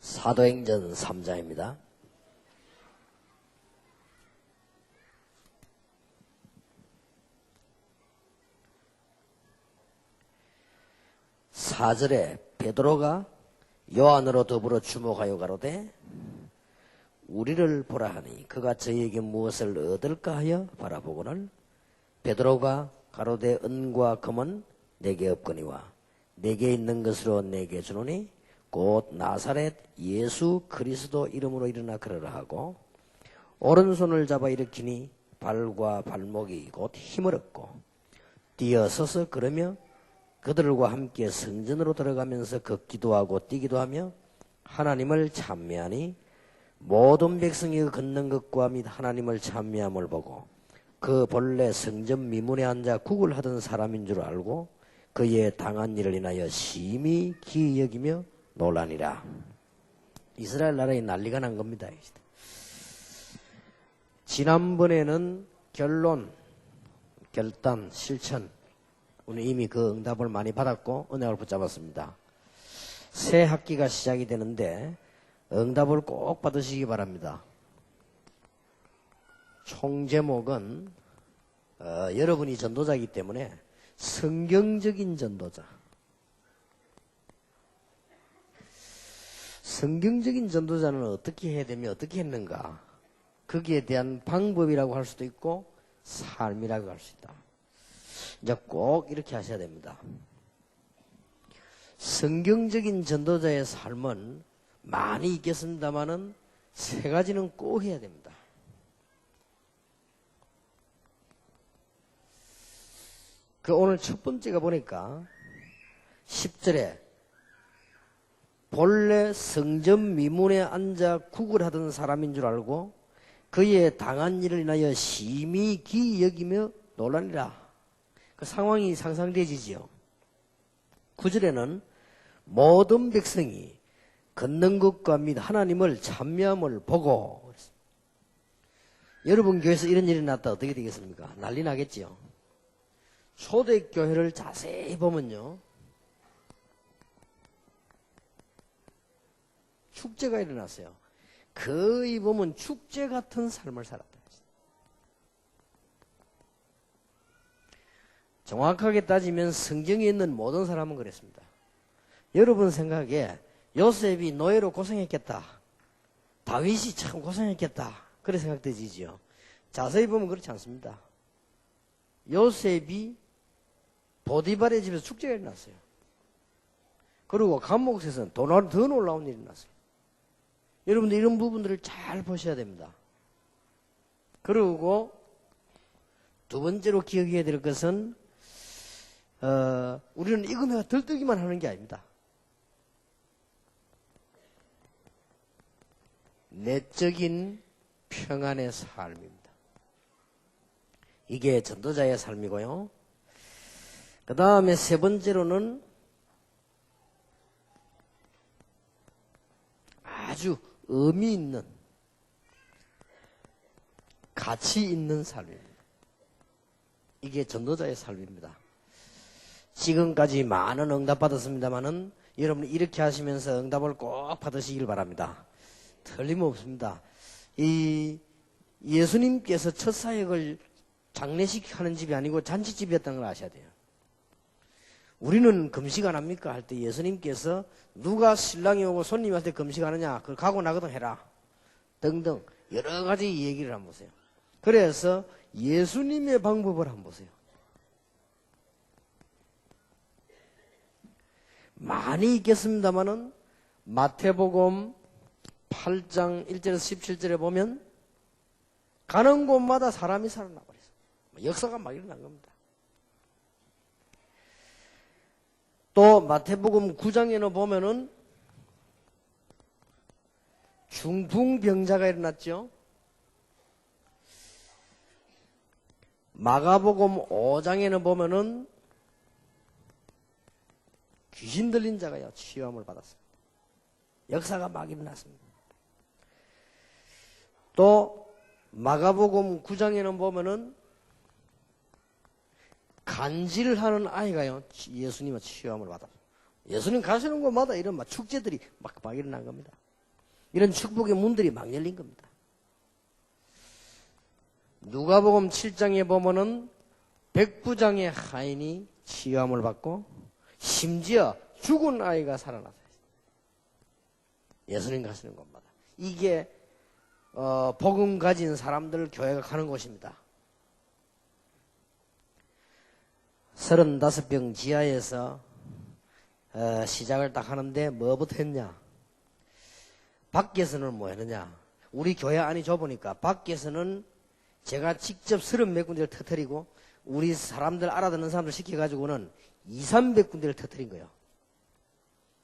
사도행전 3장입니다. 사절에 베드로가 요한으로 더불어 주목하여 가로되 우리를 보라 하니 그가 저희에게 무엇을 얻을까 하여 바라보고는 베드로가 가로되 은과 금은 내게 없거니와 내게 있는 것으로 내게 주노니 곧 나사렛 예수 그리스도 이름으로 일어나 걸으라 하고 오른손을 잡아 일으키니 발과 발목이 곧 힘을 얻고 뛰어서서 걸으며 그들과 함께 성전으로 들어가면서 걷기도 하고 뛰기도 하며 하나님을 찬미하니 모든 백성이 걷는 것과 및 하나님을 찬미함을 보고 그 본래 성전 미문에 앉아 국을 하던 사람인 줄 알고 그의 당한 일을 인하여 심히 기이 여기며 놀라니라. 이스라엘 나라에 난리가 난 겁니다. 지난번에는 결론, 결단, 실천 우리 이미 그 응답을 많이 받았고 은혜를 붙잡았습니다. 새 학기가 시작이 되는데 응답을 꼭 받으시기 바랍니다. 총 제목은 여러분이 전도자이기 때문에 성경적인 전도자. 성경적인 전도자는 어떻게 해야 되며 어떻게 했는가? 거기에 대한 방법이라고 할 수도 있고 삶이라고 할 수 있다. 이제 꼭 이렇게 하셔야 됩니다. 성경적인 전도자의 삶은 많이 있겠습니다만은 세 가지는 꼭 해야 됩니다. 그 오늘 첫 번째가 보니까 10절에 본래 성전 미문에 앉아 국을 하던 사람인 줄 알고 그의 당한 일을 인하여 심히 기이 여기며 놀라니라. 그 상황이 상상되지지요. 9절에는 모든 백성이 걷는 것과 및 하나님을 찬미함을 보고. 여러분 교회에서 이런 일이 났다 어떻게 되겠습니까? 난리 나겠지요. 초대교회를 자세히 보면요, 축제가 일어났어요. 거의 보면 축제 같은 삶을 살았다. 정확하게 따지면 성경에 있는 모든 사람은 그랬습니다. 여러분 생각에 요셉이 노예로 고생했겠다, 다윗이 참 고생했겠다, 그런 생각되지요. 자세히 보면 그렇지 않습니다. 요셉이 보디발의 집에서 축제가 일어났어요. 그리고 감옥에서는 더 놀라운 일이 일어났어요. 여러분들 이런 부분들을 잘 보셔야 됩니다. 그리고 두 번째로 기억해야 될 것은 우리는 이거 내가 들뜨기만 하는 게 아닙니다. 내적인 평안의 삶입니다. 이게 전도자의 삶이고요. 그 다음에 세 번째로는 아주 의미 있는, 가치 있는 삶입니다. 이게 전도자의 삶입니다. 지금까지 많은 응답 받았습니다만은 여러분 이렇게 하시면서 응답을 꼭 받으시길 바랍니다. 틀림없습니다. 이 예수님께서 첫 사역을 장례식 하는 집이 아니고 잔치집이었다는 걸 아셔야 돼요. 우리는 금식 안 합니까? 할 때 예수님께서 누가 신랑이 오고 손님한테 금식 하느냐? 그걸 가고 나거든 해라. 등등 여러 가지 얘기를 한번 보세요. 그래서 예수님의 방법을 한번 보세요. 많이 있겠습니다만은 마태복음 8장 1절에서 17절에 보면 가는 곳마다 사람이 살아나 버렸어요. 역사가 막 일어난 겁니다. 또 마태복음 9장에는 보면은 중풍병자가 일어났죠. 마가복음 5장에는 보면은 귀신 들린 자가요 치유함을 받았습니다. 역사가 막 일어났습니다. 또 마가복음 9장에는 보면은 간질을 하는 아이가요 예수님의 치유함을 받았어요. 예수님 가시는 곳마다 이런 막 축제들이 막 일어난 겁니다. 이런 축복의 문들이 막 열린 겁니다. 누가복음 7장에 보면은 백부장의 하인이 치유함을 받고 심지어 죽은 아이가 살아났어요. 예수님 가시는 곳마다. 이게 복음 가진 사람들 교회가 가는 곳입니다. 35평 지하에서 시작을 딱 하는데 뭐부터 했냐? 밖에서는 뭐 했느냐? 우리 교회 안이 좁으니까 밖에서는 제가 직접 30몇 군데를 터뜨리고 우리 사람들 알아듣는 사람들 시켜가지고는 200~300군데를 터뜨린 거예요.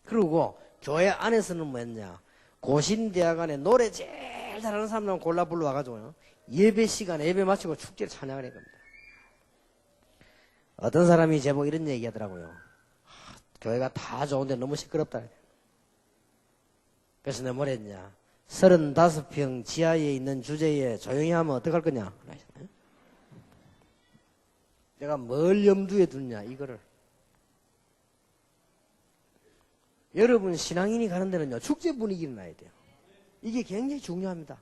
그리고 교회 안에서는 뭐 했냐? 고신대학 안에 노래 제일 잘하는 사람들만 골라 불러와가지고요. 예배 시간에 예배 마치고 축제를 찬양을 한 겁니다. 어떤 사람이 제목 이런 얘기 하더라고요. 교회가 다 좋은데 너무 시끄럽다. 그래서 내가 뭘 했냐? 35평 지하에 있는 주제에 조용히 하면 어떡할 거냐? 내가 뭘 염두에 두냐, 이거를. 여러분, 신앙인이 가는 데는요, 축제 분위기를 나야 돼요. 이게 굉장히 중요합니다.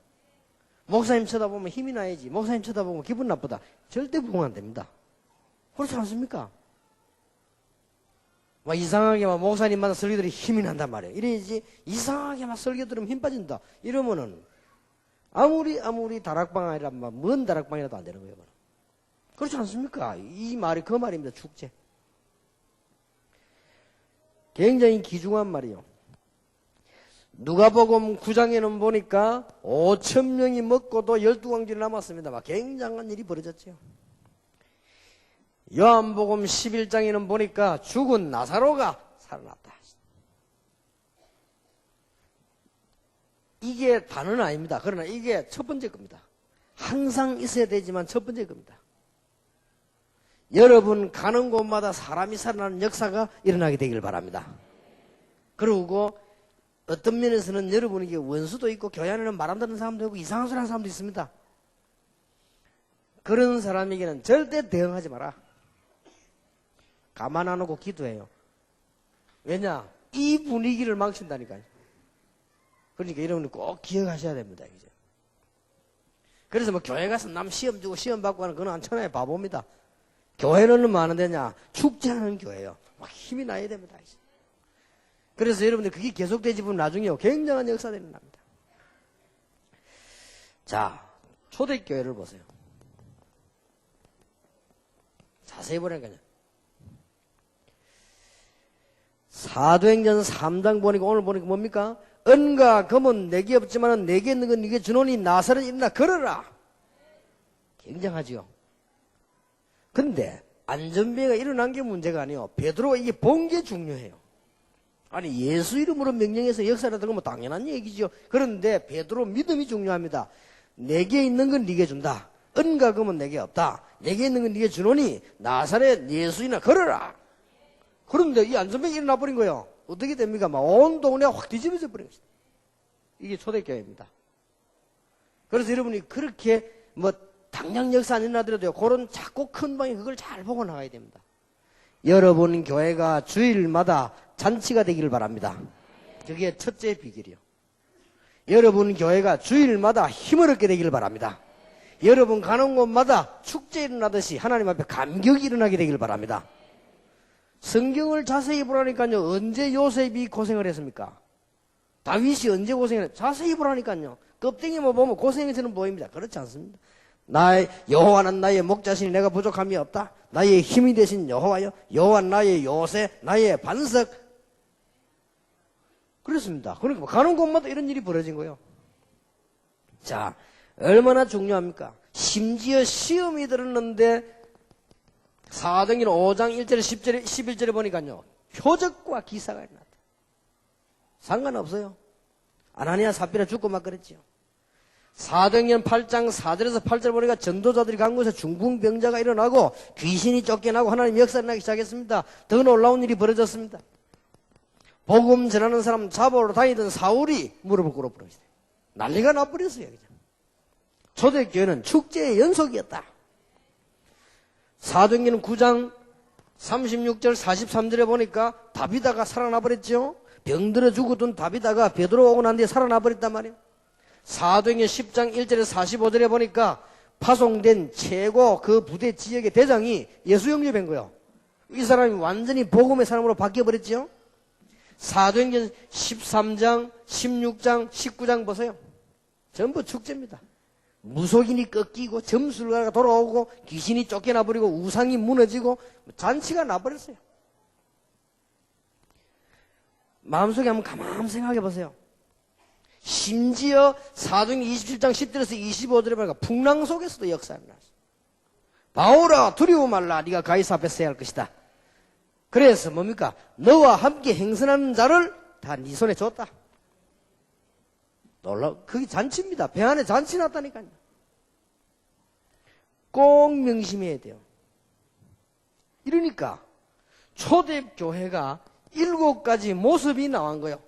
목사님 쳐다보면 힘이 나야지, 목사님 쳐다보면 기분 나쁘다. 절대 부응 안 됩니다. 그렇지 않습니까? 막 이상하게 막 목사님마다 설교들이 힘이 난단 말이에요. 이래야지 이상하게 막 설교 들으면 힘 빠진다. 이러면은 아무리 다락방 아니라 먼 다락방이라도 안 되는 거예요. 그렇지 않습니까? 이 말이 그 말입니다. 축제. 굉장히 귀중한 말이요. 누가복음 9장에는 보니까 5,000명이 먹고도 12광주를 남았습니다. 막 굉장한 일이 벌어졌죠. 요한복음 11장에는 보니까 죽은 나사로가 살아났다. 이게 다는 아닙니다. 그러나 이게 첫 번째 겁니다. 항상 있어야 되지만 첫 번째 겁니다. 여러분 가는 곳마다 사람이 살아나는 역사가 일어나게 되길 바랍니다. 그리고 어떤 면에서는 여러분에게 원수도 있고 교회 안에는 말 안 듣는 사람도 있고 이상한 소리 하는 사람도 있습니다. 그런 사람에게는 절대 대응하지 마라. 가만 안 하고 기도해요. 왜냐? 이 분위기를 망친다니까요. 그러니까 여러분이 꼭 기억하셔야 됩니다. 이제. 그래서 뭐 교회 가서 남 시험 주고 시험 받고 하는 그건 천하의 바보입니다. 교회는 뭐 하는 데냐? 축제하는 교회예요. 막 힘이 나야 됩니다. 이제. 그래서 여러분들 그게 계속되지 보면 나중에요. 굉장한 역사들이 납니다. 자, 초대교회를 보세요. 자세히 보니까요. 사도행전 3장 보니까 오늘 보니까 뭡니까? 은과 금은 내게 없지만 내게 있는 건 네게 주노니 나사렛 일어나 걸어라. 굉장하지요. 근데 안전병가 일어난 게 문제가 아니에요. 베드로가 이게 본 게 중요해요. 아니 예수 이름으로 명령해서 역사를 들어가면 당연한 얘기죠. 그런데 베드로 믿음이 중요합니다. 내게 있는 건 네게 준다. 은과 금은 내게 없다. 내게 있는 건 네게 주노니 나사렛 예수이나 걸어라. 그런데 이 안전병이 일어나 버린 거예요. 어떻게 됩니까? 막 온 동네가 확 뒤집어져 버린 것이다. 이게 초대교회입니다. 그래서 여러분이 그렇게 뭐 당장 역사 안 일어나더라도요. 그런 작고 큰 방에 그걸 잘 보고 나가야 됩니다. 여러분 교회가 주일마다 잔치가 되기를 바랍니다. 그게 첫째 비결이요. 여러분 교회가 주일마다 힘을 얻게 되기를 바랍니다. 여러분 가는 곳마다 축제 일어나듯이 하나님 앞에 감격이 일어나게 되기를 바랍니다. 성경을 자세히 보라니까요. 언제 요셉이 고생을 했습니까? 다윗이 언제 고생을 했습니까? 자세히 보라니까요. 껍데기만 보면 고생이 저는 보입니다. 그렇지 않습니다. 나의 여호와는 나의 목자시니 내가 부족함이 없다. 나의 힘이 되신 여호와여. 여호와 나의 요새 나의 반석. 그렇습니다. 그러니까 가는 곳마다 이런 일이 벌어진 거예요. 자, 얼마나 중요합니까? 심지어 시험이 들었는데 사도행전 5장 1절 10절 11절에 보니까요. 표적과 기사가 일어났다. 상관없어요. 아나니아 삽비라 죽고 막 그랬지요. 사도행전 8장 4절에서 8절 보니까 전도자들이 간 곳에 중풍병자가 일어나고 귀신이 쫓겨나고 하나님 역사를 나기 시작했습니다. 더 놀라운 일이 벌어졌습니다. 복음 전하는 사람 잡아오러 다니던 사울이 무릎을 꿇어버렸어요. 난리가 나버렸어요. 초대교회는 축제의 연속이었다. 사도행전 9장 36절 43절에 보니까 다비다가 살아나 버렸죠. 병들어 죽었던 다비다가 베드로 오고 난 뒤에 살아나 버렸단 말이에요. 사도행전 10장 1절에서 45절에 보니까 파송된 최고 그 부대 지역의 대장이 예수 영접한 거예요. 이 사람이 완전히 복음의 사람으로 바뀌어버렸죠. 사도행전 13장, 16장, 19장 보세요. 전부 축제입니다. 무속인이 꺾이고 점술가가 돌아오고 귀신이 쫓겨나버리고 우상이 무너지고 잔치가 나버렸어요. 마음속에 한번 가만 생각해 보세요. 심지어 사도행전 27장 10절에서 25절에 보니까 풍랑 속에서도 역사가 났어요. 바울아 두려워 말라 네가 가이사 앞에 서야 할 것이다. 그래서 뭡니까? 너와 함께 행선하는 자를 다 네 손에 줬다. 놀라, 그게 잔치입니다. 배 안에 잔치 났다니까요. 꼭 명심해야 돼요. 이러니까 초대교회가 7가지 모습이 나온 거예요.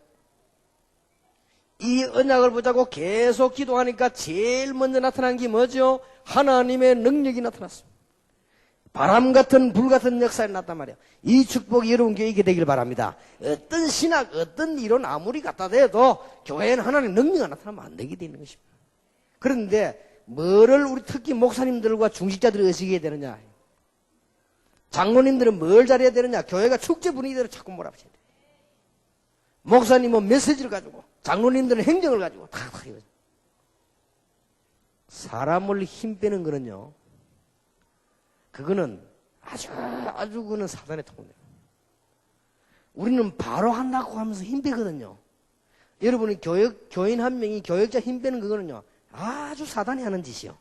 이 언약을 보자고 계속 기도하니까 제일 먼저 나타난 게 뭐죠? 하나님의 능력이 나타났습니다. 바람 같은 불 같은 역사에 나타난 말이에요. 이 축복이 여러분 교회에 있게 되길 바랍니다. 어떤 신학, 어떤 이론 아무리 갖다 대도 교회에는 하나님의 능력이 나타나면 안 되게 되는 것입니다. 그런데 뭐를 우리 특히 목사님들과 중직자들이 의식해야 되느냐? 장로님들은 뭘 잘해야 되느냐? 교회가 축제 분위기대로 자꾸 몰아붙여야 돼요. 목사님은 메시지를 가지고, 장로님들은 행정을 가지고 다 이거죠. 사람을 힘 빼는 거는요, 그거는 아주 그는 사단의 통로예요. 우리는 바로 한다고 하면서 힘 빼거든요. 여러분이 교인 한 명이 교역자 힘 빼는 그거는요, 아주 사단이 하는 짓이요.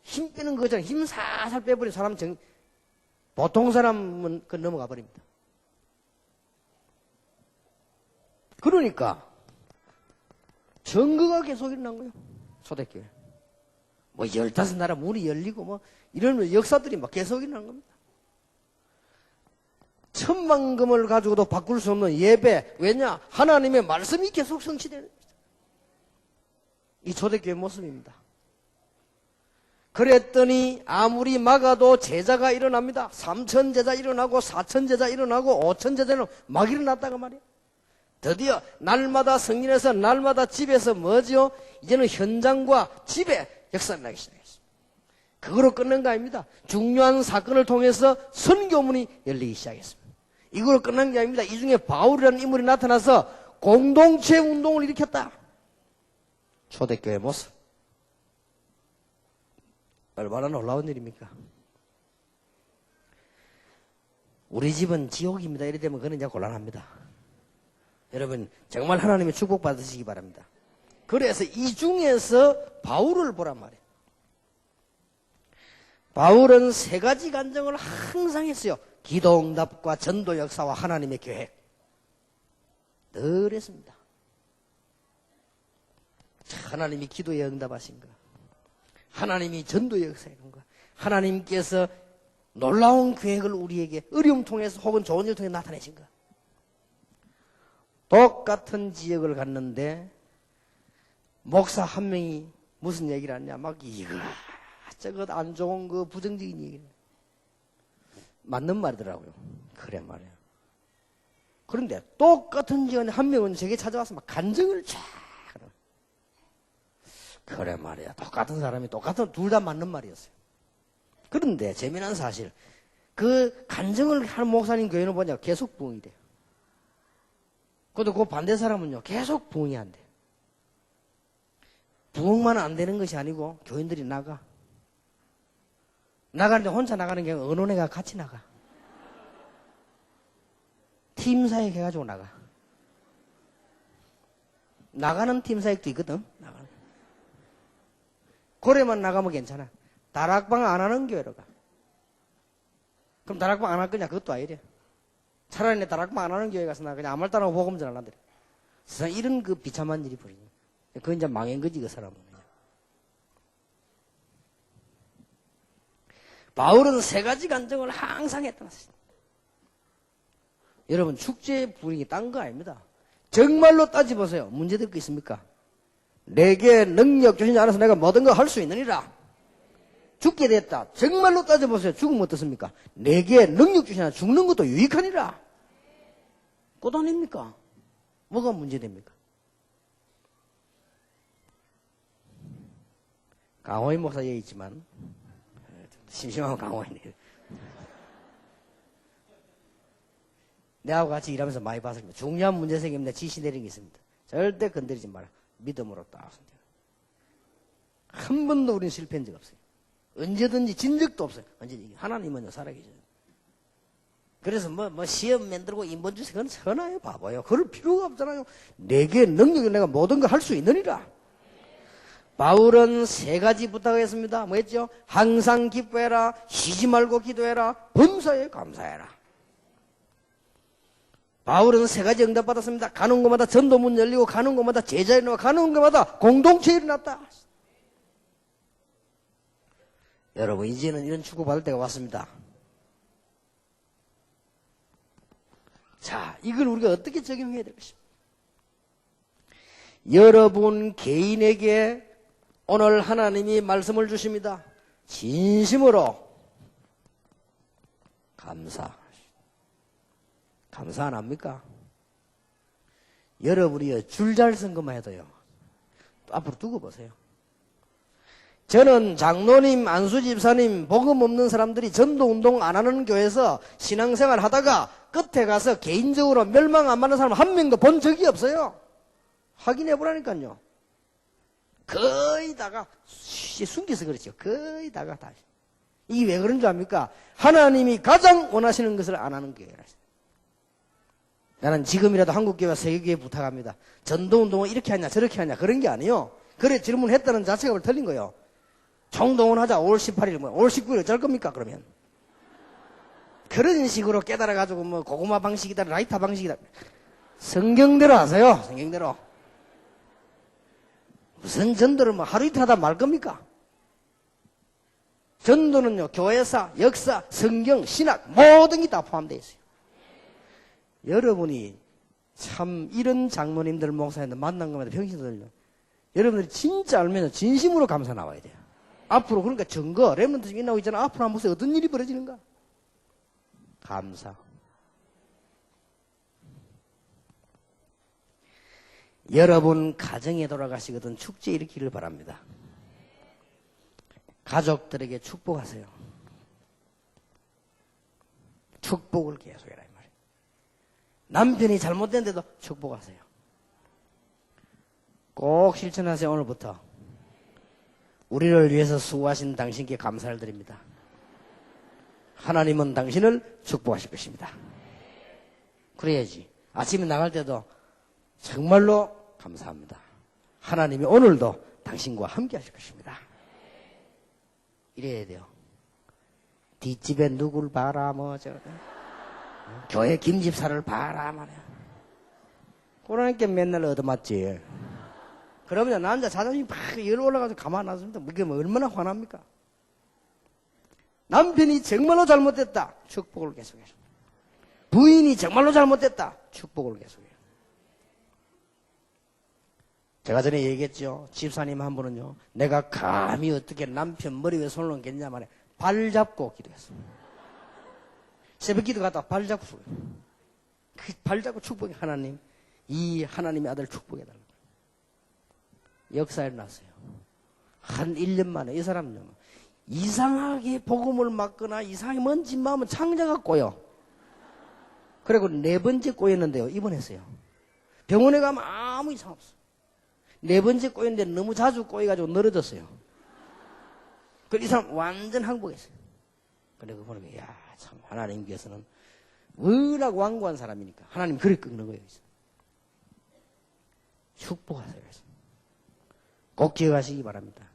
힘 빼는 거잖아요. 힘 살살 빼버린 사람 보통 사람은 그 넘어가 버립니다. 그러니까 정거가 계속 일어난 거예요. 초대교회. 뭐 15나라 문이 열리고 뭐 이런 역사들이 막 계속 일어난 겁니다. 천만금을 가지고도 바꿀 수 없는 예배. 왜냐? 하나님의 말씀이 계속 성취되는 겁니다. 이 초대교회 모습입니다. 그랬더니 아무리 막아도 제자가 일어납니다. 3천 제자 일어나고 4천 제자 일어나고 5천 제자는 막 일어났다고 말이에요. 드디어 날마다 성인에서 날마다 집에서 뭐죠? 이제는 현장과 집에 역사가 나기 시작했습니다. 그거로 끝난 거 아닙니다. 중요한 사건을 통해서 선교문이 열리기 시작했습니다. 이거로 끝난 게 아닙니다. 이 중에 바울이라는 인물이 나타나서 공동체 운동을 일으켰다. 초대교회 모습. 얼마나 놀라운 일입니까? 우리 집은 지옥입니다. 이래 되면 그는 이제 곤란합니다. 여러분 정말 하나님의 축복 받으시기 바랍니다. 그래서 이 중에서 바울을 보란 말이에요. 바울은 3가지 간증을 항상 했어요. 기도응답과 전도 역사와 하나님의 계획. 늘 했습니다. 하나님이 기도에 응답하신가? 하나님이 전도의 역사에 간 거야. 하나님께서 놀라운 계획을 우리에게 어려움 통해서 혹은 좋은 일 통해 나타내신 거야. 똑같은 지역을 갔는데 목사 한 명이 무슨 얘기를 하냐? 막 이거 저것 안 좋은 거 부정적인 얘기를. 맞는 말이더라고요. 그래 말이야. 그런데 똑같은 지역에 한 명은 제게 찾아와서 막 간증을 쫙. 그래 말이야. 똑같은 사람이 둘 다 맞는 말이었어요. 그런데 재미난 사실, 그 간증을 하는 목사님 교회는 보냐 계속 부흥이 돼요. 그런데 그 반대 사람은요 계속 부흥이 안 돼요. 부흥만 안 되는 것이 아니고 교인들이 나가는데 혼자 나가는 게 아니라 어느 애가 같이 나가. 팀 사역 해가지고 나가는 팀 사역도 있거든. 고래만 나가면 괜찮아. 다락방 안 하는 교회로 가. 그럼 다락방 안 할 거냐? 그것도 아니래. 차라리 내 다락방 안 하는 교회 가서 나 그냥 아무 말도 안 하고 복음 전하려고 그래. 세상 이런 그 비참한 일이 벌어져. 그건 이제 망한 거지, 그 사람은. 바울은 3가지 간증을 항상 했다. 여러분, 축제 분위기 딴 거 아닙니다. 정말로 따져보세요. 문제될 거 있습니까? 내게 능력 주신 자 안에서 내가 모든 거 할 수 있느니라. 죽게 됐다. 정말로 따져보세요. 죽으면 어떻습니까? 내게 능력 주신 자 죽는 것도 유익하니라. 꽃 아닙니까? 뭐가 문제됩니까? 강호인 목사 여기 있지만 심심하면 강호인이에요. 내하고 같이 일하면서 많이 봤습니다. 중요한 문제 생기면 지시 내린 게 있습니다. 절대 건드리지 마라. 믿음으로 딱. 한 번도 우리는 실패한 적 없어요. 언제든지 진 적도 없어요. 언제든지. 하나님은요, 살아계셔요. 그래서 시험 만들고 인본 주세, 그건 천하의 바보예요. 그럴 필요가 없잖아요. 내게 능력이 내가 모든 걸 할 수 있느니라. 바울은 3가지 부탁했습니다. 뭐였죠? 항상 기뻐해라, 쉬지 말고 기도해라, 범사에 감사해라. 바울은 3가지 응답받았습니다. 가는 곳마다 전도문 열리고, 가는 곳마다 제자 일어나고, 가는 곳마다 공동체 일어났다. 여러분, 이제는 이런 축복받을 때가 왔습니다. 자, 이걸 우리가 어떻게 적용해야 될 것입니까? 여러분 개인에게 오늘 하나님이 말씀을 주십니다. 진심으로 감사 안 합니까? 여러분이 줄 잘 쓴 것만 해도요. 또 앞으로 두고 보세요. 저는 장로님, 안수집사님, 복음 없는 사람들이 전도운동 안 하는 교회에서 신앙생활 하다가 끝에 가서 개인적으로 멸망 안 받는 사람 한 명도 본 적이 없어요. 확인해 보라니까요. 거의 다가 숨겨서 그렇죠. 거의 다가 다. 이게 왜 그런 줄 압니까? 하나님이 가장 원하시는 것을 안 하는 교회라. 나는 지금이라도 한국교회와 세계교회 부탁합니다. 전도운동을 이렇게 하냐 저렇게 하냐 그런 게 아니에요. 그래 질문했다는 자체가 틀린 거예요. 총동원 하자. 5월 18일, 5월 19일 어쩔 겁니까, 그러면? 그런 식으로 깨달아가지고, 고구마 방식이다, 라이터 방식이다. 성경대로 하세요, 성경대로. 무슨 전도를 하루 이틀 하다 말 겁니까? 전도는요, 교회사, 역사, 성경, 신학, 모든 게 다 포함되어 있어요. 여러분이 참, 이런 장로님들, 목사님들 만난 것마다 병신 들려. 여러분들이 진짜 알면 진심으로 감사 나와야 돼요. 앞으로 그러니까 증거 렘넌트 중에 나오고 있잖아. 앞으로 한번 보세요. 어떤 일이 벌어지는가? 감사. 여러분 가정에 돌아가시거든 축제 일으키기를 바랍니다. 가족들에게 축복하세요. 축복을 계속해라 이 말이에요. 남편이 잘못된데도 축복하세요. 꼭 실천하세요. 오늘부터. 우리를 위해서 수고하신 당신께 감사를 드립니다. 하나님은 당신을 축복하실 것입니다. 그래야지. 아침에 나갈 때도 정말로 감사합니다. 하나님이 오늘도 당신과 함께 하실 것입니다. 이래야 돼요. 뒷집에 누굴 봐라, 교회 김집사를 봐라, 말이야. 그러니까 맨날 얻어맞지. 그러면 남자 자존심이 막 열어 올라가서 가만 안 놨습니다. 그게 얼마나 화납니까? 남편이 정말로 잘못됐다. 축복을 계속해요. 부인이 정말로 잘못됐다. 축복을 계속해요. 제가 전에 얘기했죠. 집사님 한 분은요. 내가 감히 어떻게 남편 머리 위에 손을 얹겠냐 말에 발 잡고 기도했어요. 새벽 기도 갔다가 발 잡고 그 발 잡고 축복해. 하나님, 이 하나님의 아들 축복해달라고. 역사에 났어요. 한 1년 만에 이 사람은요. 이상하게 복음을 맞거나 이상하게 뭔 짓만 하면 창자가 꼬여. 그리고 4번째 꼬였는데요. 입원했어요. 병원에 가면 아무 이상 없어. 4번째 꼬였는데 너무 자주 꼬여가지고 늘어졌어요. 그래서 이 사람 완전 항복했어요. 근데 그거 보면 야, 참 하나님께서는 워낙 완고한 사람이니까 하나님 그리 꺾는 거예요. 축복하세요. 꼭 기억하시기 바랍니다.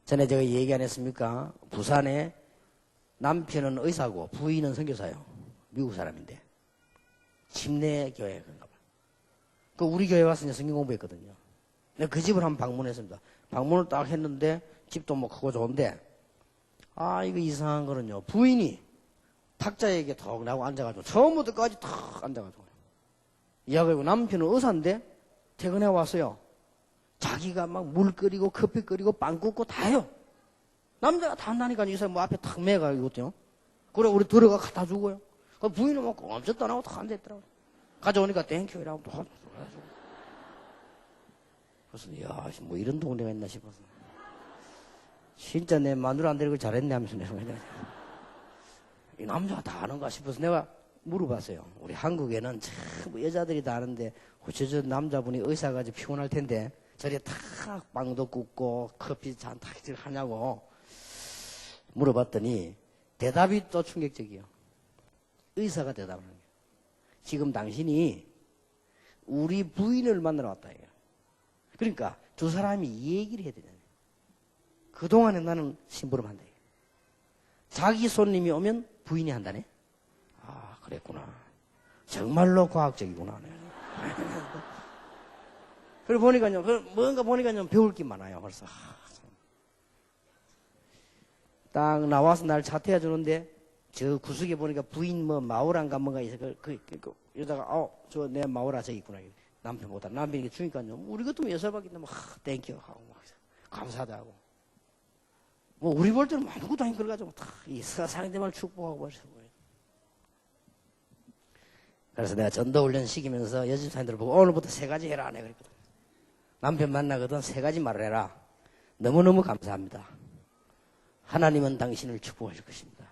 전에 제가 얘기 안 했습니까? 부산에 남편은 의사고 부인은 선교사예요. 미국 사람인데. 침례 교회 그런가 봐. 그 우리 교회 와서 성경 공부했거든요. 내가 그 집을 한번 방문했습니다. 방문을 딱 했는데 집도 뭐 크고 좋은데 아 이거 이상한 거는요. 부인이 탁자에게 턱 나고 앉아가지고 처음부터 끝까지 탁 앉아가지고 이야기하고 남편은 의사인데 퇴근해 왔어요. 자기가 막 물 끓이고 커피 끓이고 빵 굽고 다 해요. 남자가 다 한다니까 이 사람 뭐 앞에 탁 매가 이것도요. 그래 우리 들어가 갖다 주고요. 그 부인은 뭐 꼼짝도 안 하고 탁 앉아있더라고요. 가져오니까 땡큐 이라고 또 그래서 야, 뭐 이런 동네가 있나 싶어서 진짜 내 마누라 안 데리고 잘했네 하면서 내가 이 남자가 다 아는가 싶어서 내가 물어봤어요. 우리 한국에는 참 여자들이 다 아는데 혹시 저 남자분이 의사가 피곤할 텐데 저리 탁 빵도 굽고 커피 잔 탁 하냐고 물어봤더니 대답이 또 충격적이에요. 의사가 대답을 하는 거예요. 지금 당신이 우리 부인을 만나러 왔다 이거예요. 그러니까 두 사람이 이 얘기를 해야 되잖아요. 그동안에 나는 심부름한다 이거예요. 자기 손님이 오면 부인이 한다네. 아, 그랬구나. 정말로 과학적이구나. 그리고 보니까요, 뭔가 보니까요, 배울 게 많아요. 그래서, 딱 나와서 날 차태해 주는데, 저 구석에 보니까 부인 뭐 마오란가 뭔가 있어. 여자가, 저 내 마오라 저기 있구나. 남편보다. 남편이 주니까요, 우리 것도 여살밖에 있는데, 땡큐 하고, 막, 감사하다고. 뭐, 우리 볼 때는 아무것도 아닌 걸 가지고, 이 상대방을 축복하고 버렸어요. 그래서 내가 전도훈련 시키면서 여집사님들 보고 오늘부터 3가지 해라. 내가 그랬거든. 남편 만나거든 3가지 말을 해라. 너무너무 감사합니다. 하나님은 당신을 축복하실 것입니다.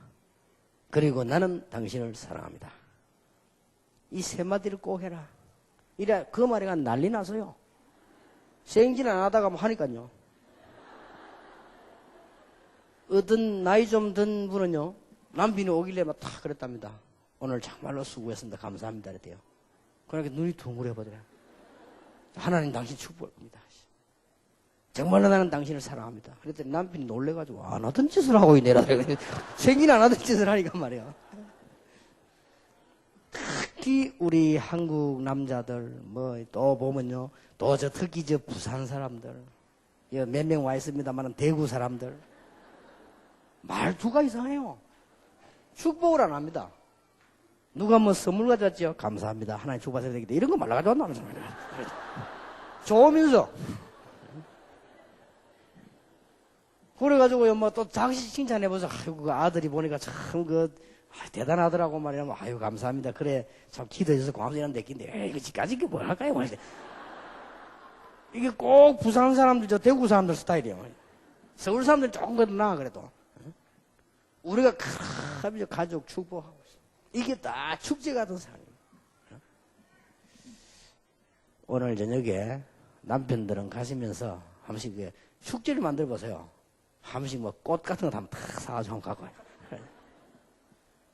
그리고 나는 당신을 사랑합니다. 이 3마디를 꼭 해라. 이래 그 말이 난리 나서요. 생진 안 하다가 뭐 하니까요. 어떤 나이 좀 든 분은요. 남편이 오길래 막 다 그랬답니다. 오늘 정말로 수고했습니다. 감사합니다. 그랬대요. 그러니까 눈이 둥그레버더라. 하나님 당신 축복할 겁니다. 정말로 나는 당신을 사랑합니다. 그랬더니 남편이 놀래가지고 안 하던 짓을 하고 있네라. 생긴 안 하던 짓을 하니까 말이야. 특히 우리 한국 남자들 뭐 또 보면요. 또 저 특히 저 부산 사람들 몇 명 와 있습니다만 대구 사람들 말투가 이상해요. 축복을 안 합니다. 누가 뭐 선물 가져왔죠? 감사합니다. 하나님 축복하셔야 되겠다. 이런 거 말라 가져왔나? 좋으면서. 그래가지고요, 뭐 또 다시 칭찬해보자. 아이고, 그 아들이 보니까 참 대단하더라고 말이야. 아유, 감사합니다. 그래, 참 기도해줘서 고맙다는 데끼인데, 에이, 이거 지까지 뭘 할까요? 이게 꼭 부산 사람들, 저 대구 사람들 스타일이에요. 서울 사람들은 조금 그래도 나아, 그래도. 우리가 큰 가족 축복하고 있어. 이게 다 축제 같은 삶이에요. 오늘 저녁에 남편들은 가시면서 한 번씩 축제를 만들어 보세요. 한 번씩 뭐 꽃 같은 거 한번 탁 사가지고 한번 갖고 와요.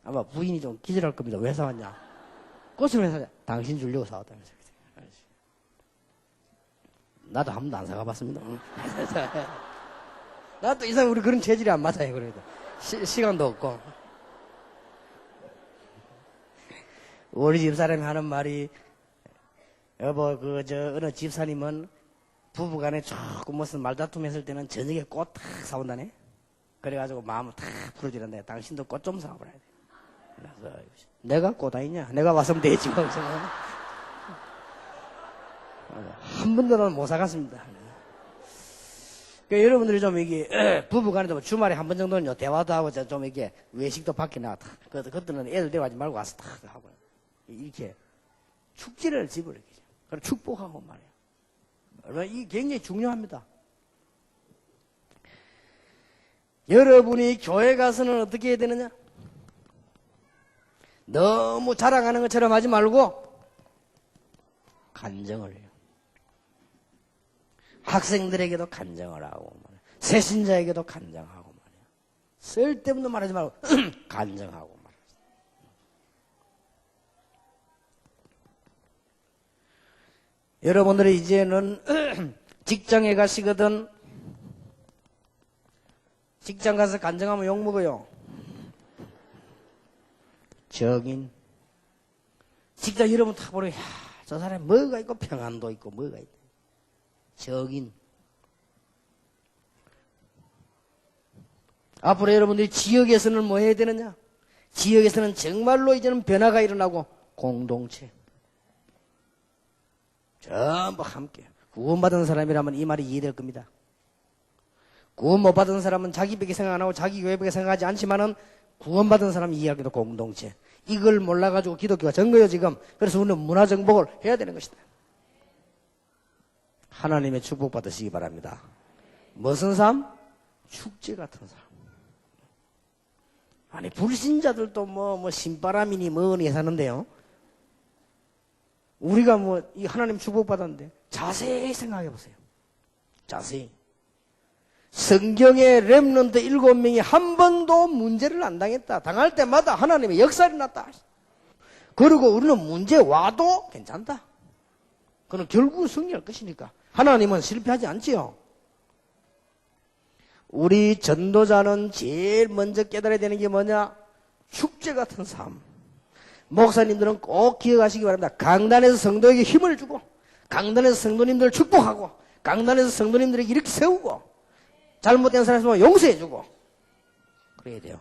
아마 부인이 좀 기절할 겁니다. 왜 사왔냐? 꽃을 왜 사냐? 당신 주려고 사왔다면서. 나도 한 번도 안 사가봤습니다. 나도 이상 우리 그런 체질이 안 맞아요. 그래도 시간도 없고. 우리 집사람이 하는 말이, 여보, 어느 집사님은 부부간에 조금 무슨 말다툼 했을 때는 저녁에 꽃 탁 사온다네? 그래가지고 마음을 탁 풀어주는데, 당신도 꽃 좀 사와버려야 돼. 그래서, 내가 꽃 아니냐? 내가 왔으면 되지. 뭐. 한 번도 는 못 사갔습니다. 그러니까 여러분들이 좀 이게, 부부간에도 주말에 한 번 정도는요, 대화도 하고, 좀 이게, 외식도 밖에 나왔다. 그때는 애들 데려가지 말고 와서 탁 하고. 이렇게 축제를 집을 이렇게 그럼 축복하고 말이에요. 이게 굉장히 중요합니다. 여러분이 교회 가서는 어떻게 해야 되느냐? 너무 자랑하는 것처럼 하지 말고 간증을 해요. 학생들에게도 간증을 하고 말이에요. 새신자에게도 간증하고 말이에요. 쓸데없는 말 하지 말고 간증하고. 여러분들이 이제는 직장에 가시거든 직장 가서 간증하면 욕먹어요. 정인 직장 여러분 다 보면 저 사람이 뭐가 있고 평안도 있고 뭐가 있고 정인 앞으로 여러분들이 지역에서는 뭐 해야 되느냐? 지역에서는 정말로 이제는 변화가 일어나고 공동체 전부 함께. 구원받은 사람이라면 이 말이 이해될 겁니다. 구원 못 받은 사람은 자기밖에 생각 안 하고 자기 교회밖에 생각하지 않지만은 구원받은 사람이 이해하기도 공동체. 이걸 몰라가지고 기독교가 전 거예요, 지금. 그래서 우리는 문화 정복을 해야 되는 것이다. 하나님의 축복 받으시기 바랍니다. 무슨 삶? 축제 같은 삶. 아니, 불신자들도 신바람이니 뭐니 사는데요. 우리가 이 하나님 축복 받았는데 자세히 생각해 보세요. 자세히. 성경의 렘넌트 7명이 한 번도 문제를 안 당했다. 당할 때마다 하나님의 역사를 났다. 그리고 우리는 문제 와도 괜찮다. 그는 결국은 승리할 것이니까. 하나님은 실패하지 않지요. 우리 전도자는 제일 먼저 깨달아야 되는 게 뭐냐? 축제 같은 삶. 목사님들은 꼭 기억하시기 바랍니다. 강단에서 성도에게 힘을 주고, 강단에서 성도님들을 축복하고, 강단에서 성도님들에게 이렇게 세우고, 잘못된 사람 있으면 용서해주고, 그래야 돼요.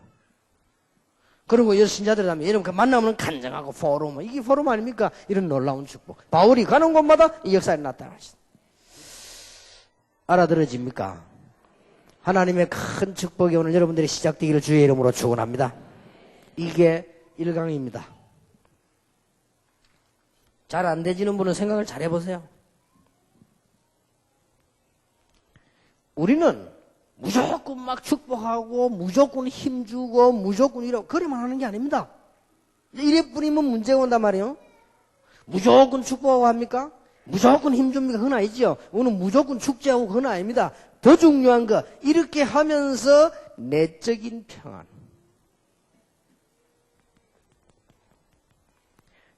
그리고 여신자들 하면 여러분 만나면 간증하고 포럼, 이게 포럼 아닙니까? 이런 놀라운 축복. 바울이 가는 곳마다 이 역사에 나타나시다. 알아들어집니까? 하나님의 큰 축복이 오늘 여러분들이 시작되기를 주의 이름으로 축원합니다. 이게 1강입니다. 잘 안 되지는 분은 생각을 잘 해보세요. 우리는 무조건 막 축복하고 무조건 힘주고 무조건 이러고 그래만 하는 게 아닙니다. 이래 뿌리면 문제가 온단 말이에요. 무조건 축복하고 합니까? 무조건 힘줍니까? 그건 아니죠. 오늘 무조건 축제하고 그건 아닙니다. 더 중요한 거 이렇게 하면서 내적인 평안.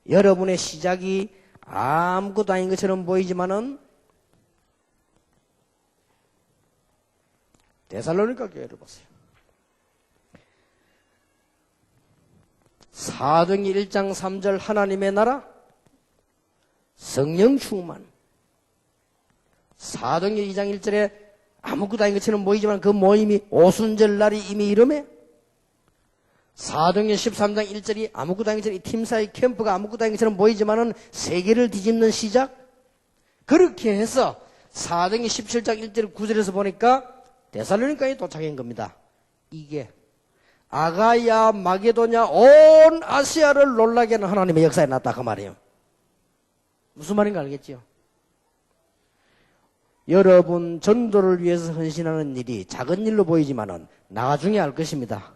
여러분의 시작이 아무것도 아닌 것처럼 보이지만은 데살로니가 교회를 보세요. 사도행전 1장 3절 하나님의 나라 성령 충만. 사도행전 2장 1절에 아무것도 아닌 것처럼 보이지만 그 모임이 오순절 날이 이미 이름에 사도행전 13장 1절이 아무것도 아닌 것처럼 이 팀사의 캠프가 아무것도 아닌 것처럼 보이지만은 세계를 뒤집는 시작. 그렇게 해서 사도행전 17장 1절 9절에서 보니까 데살로니가에 도착한 겁니다. 이게 아가야 마게도냐 온 아시아를 놀라게 하는 하나님의 역사에 났다 그 말이에요. 무슨 말인가 알겠죠? 여러분 전도를 위해서 헌신하는 일이 작은 일로 보이지만은 나중에 알 것입니다.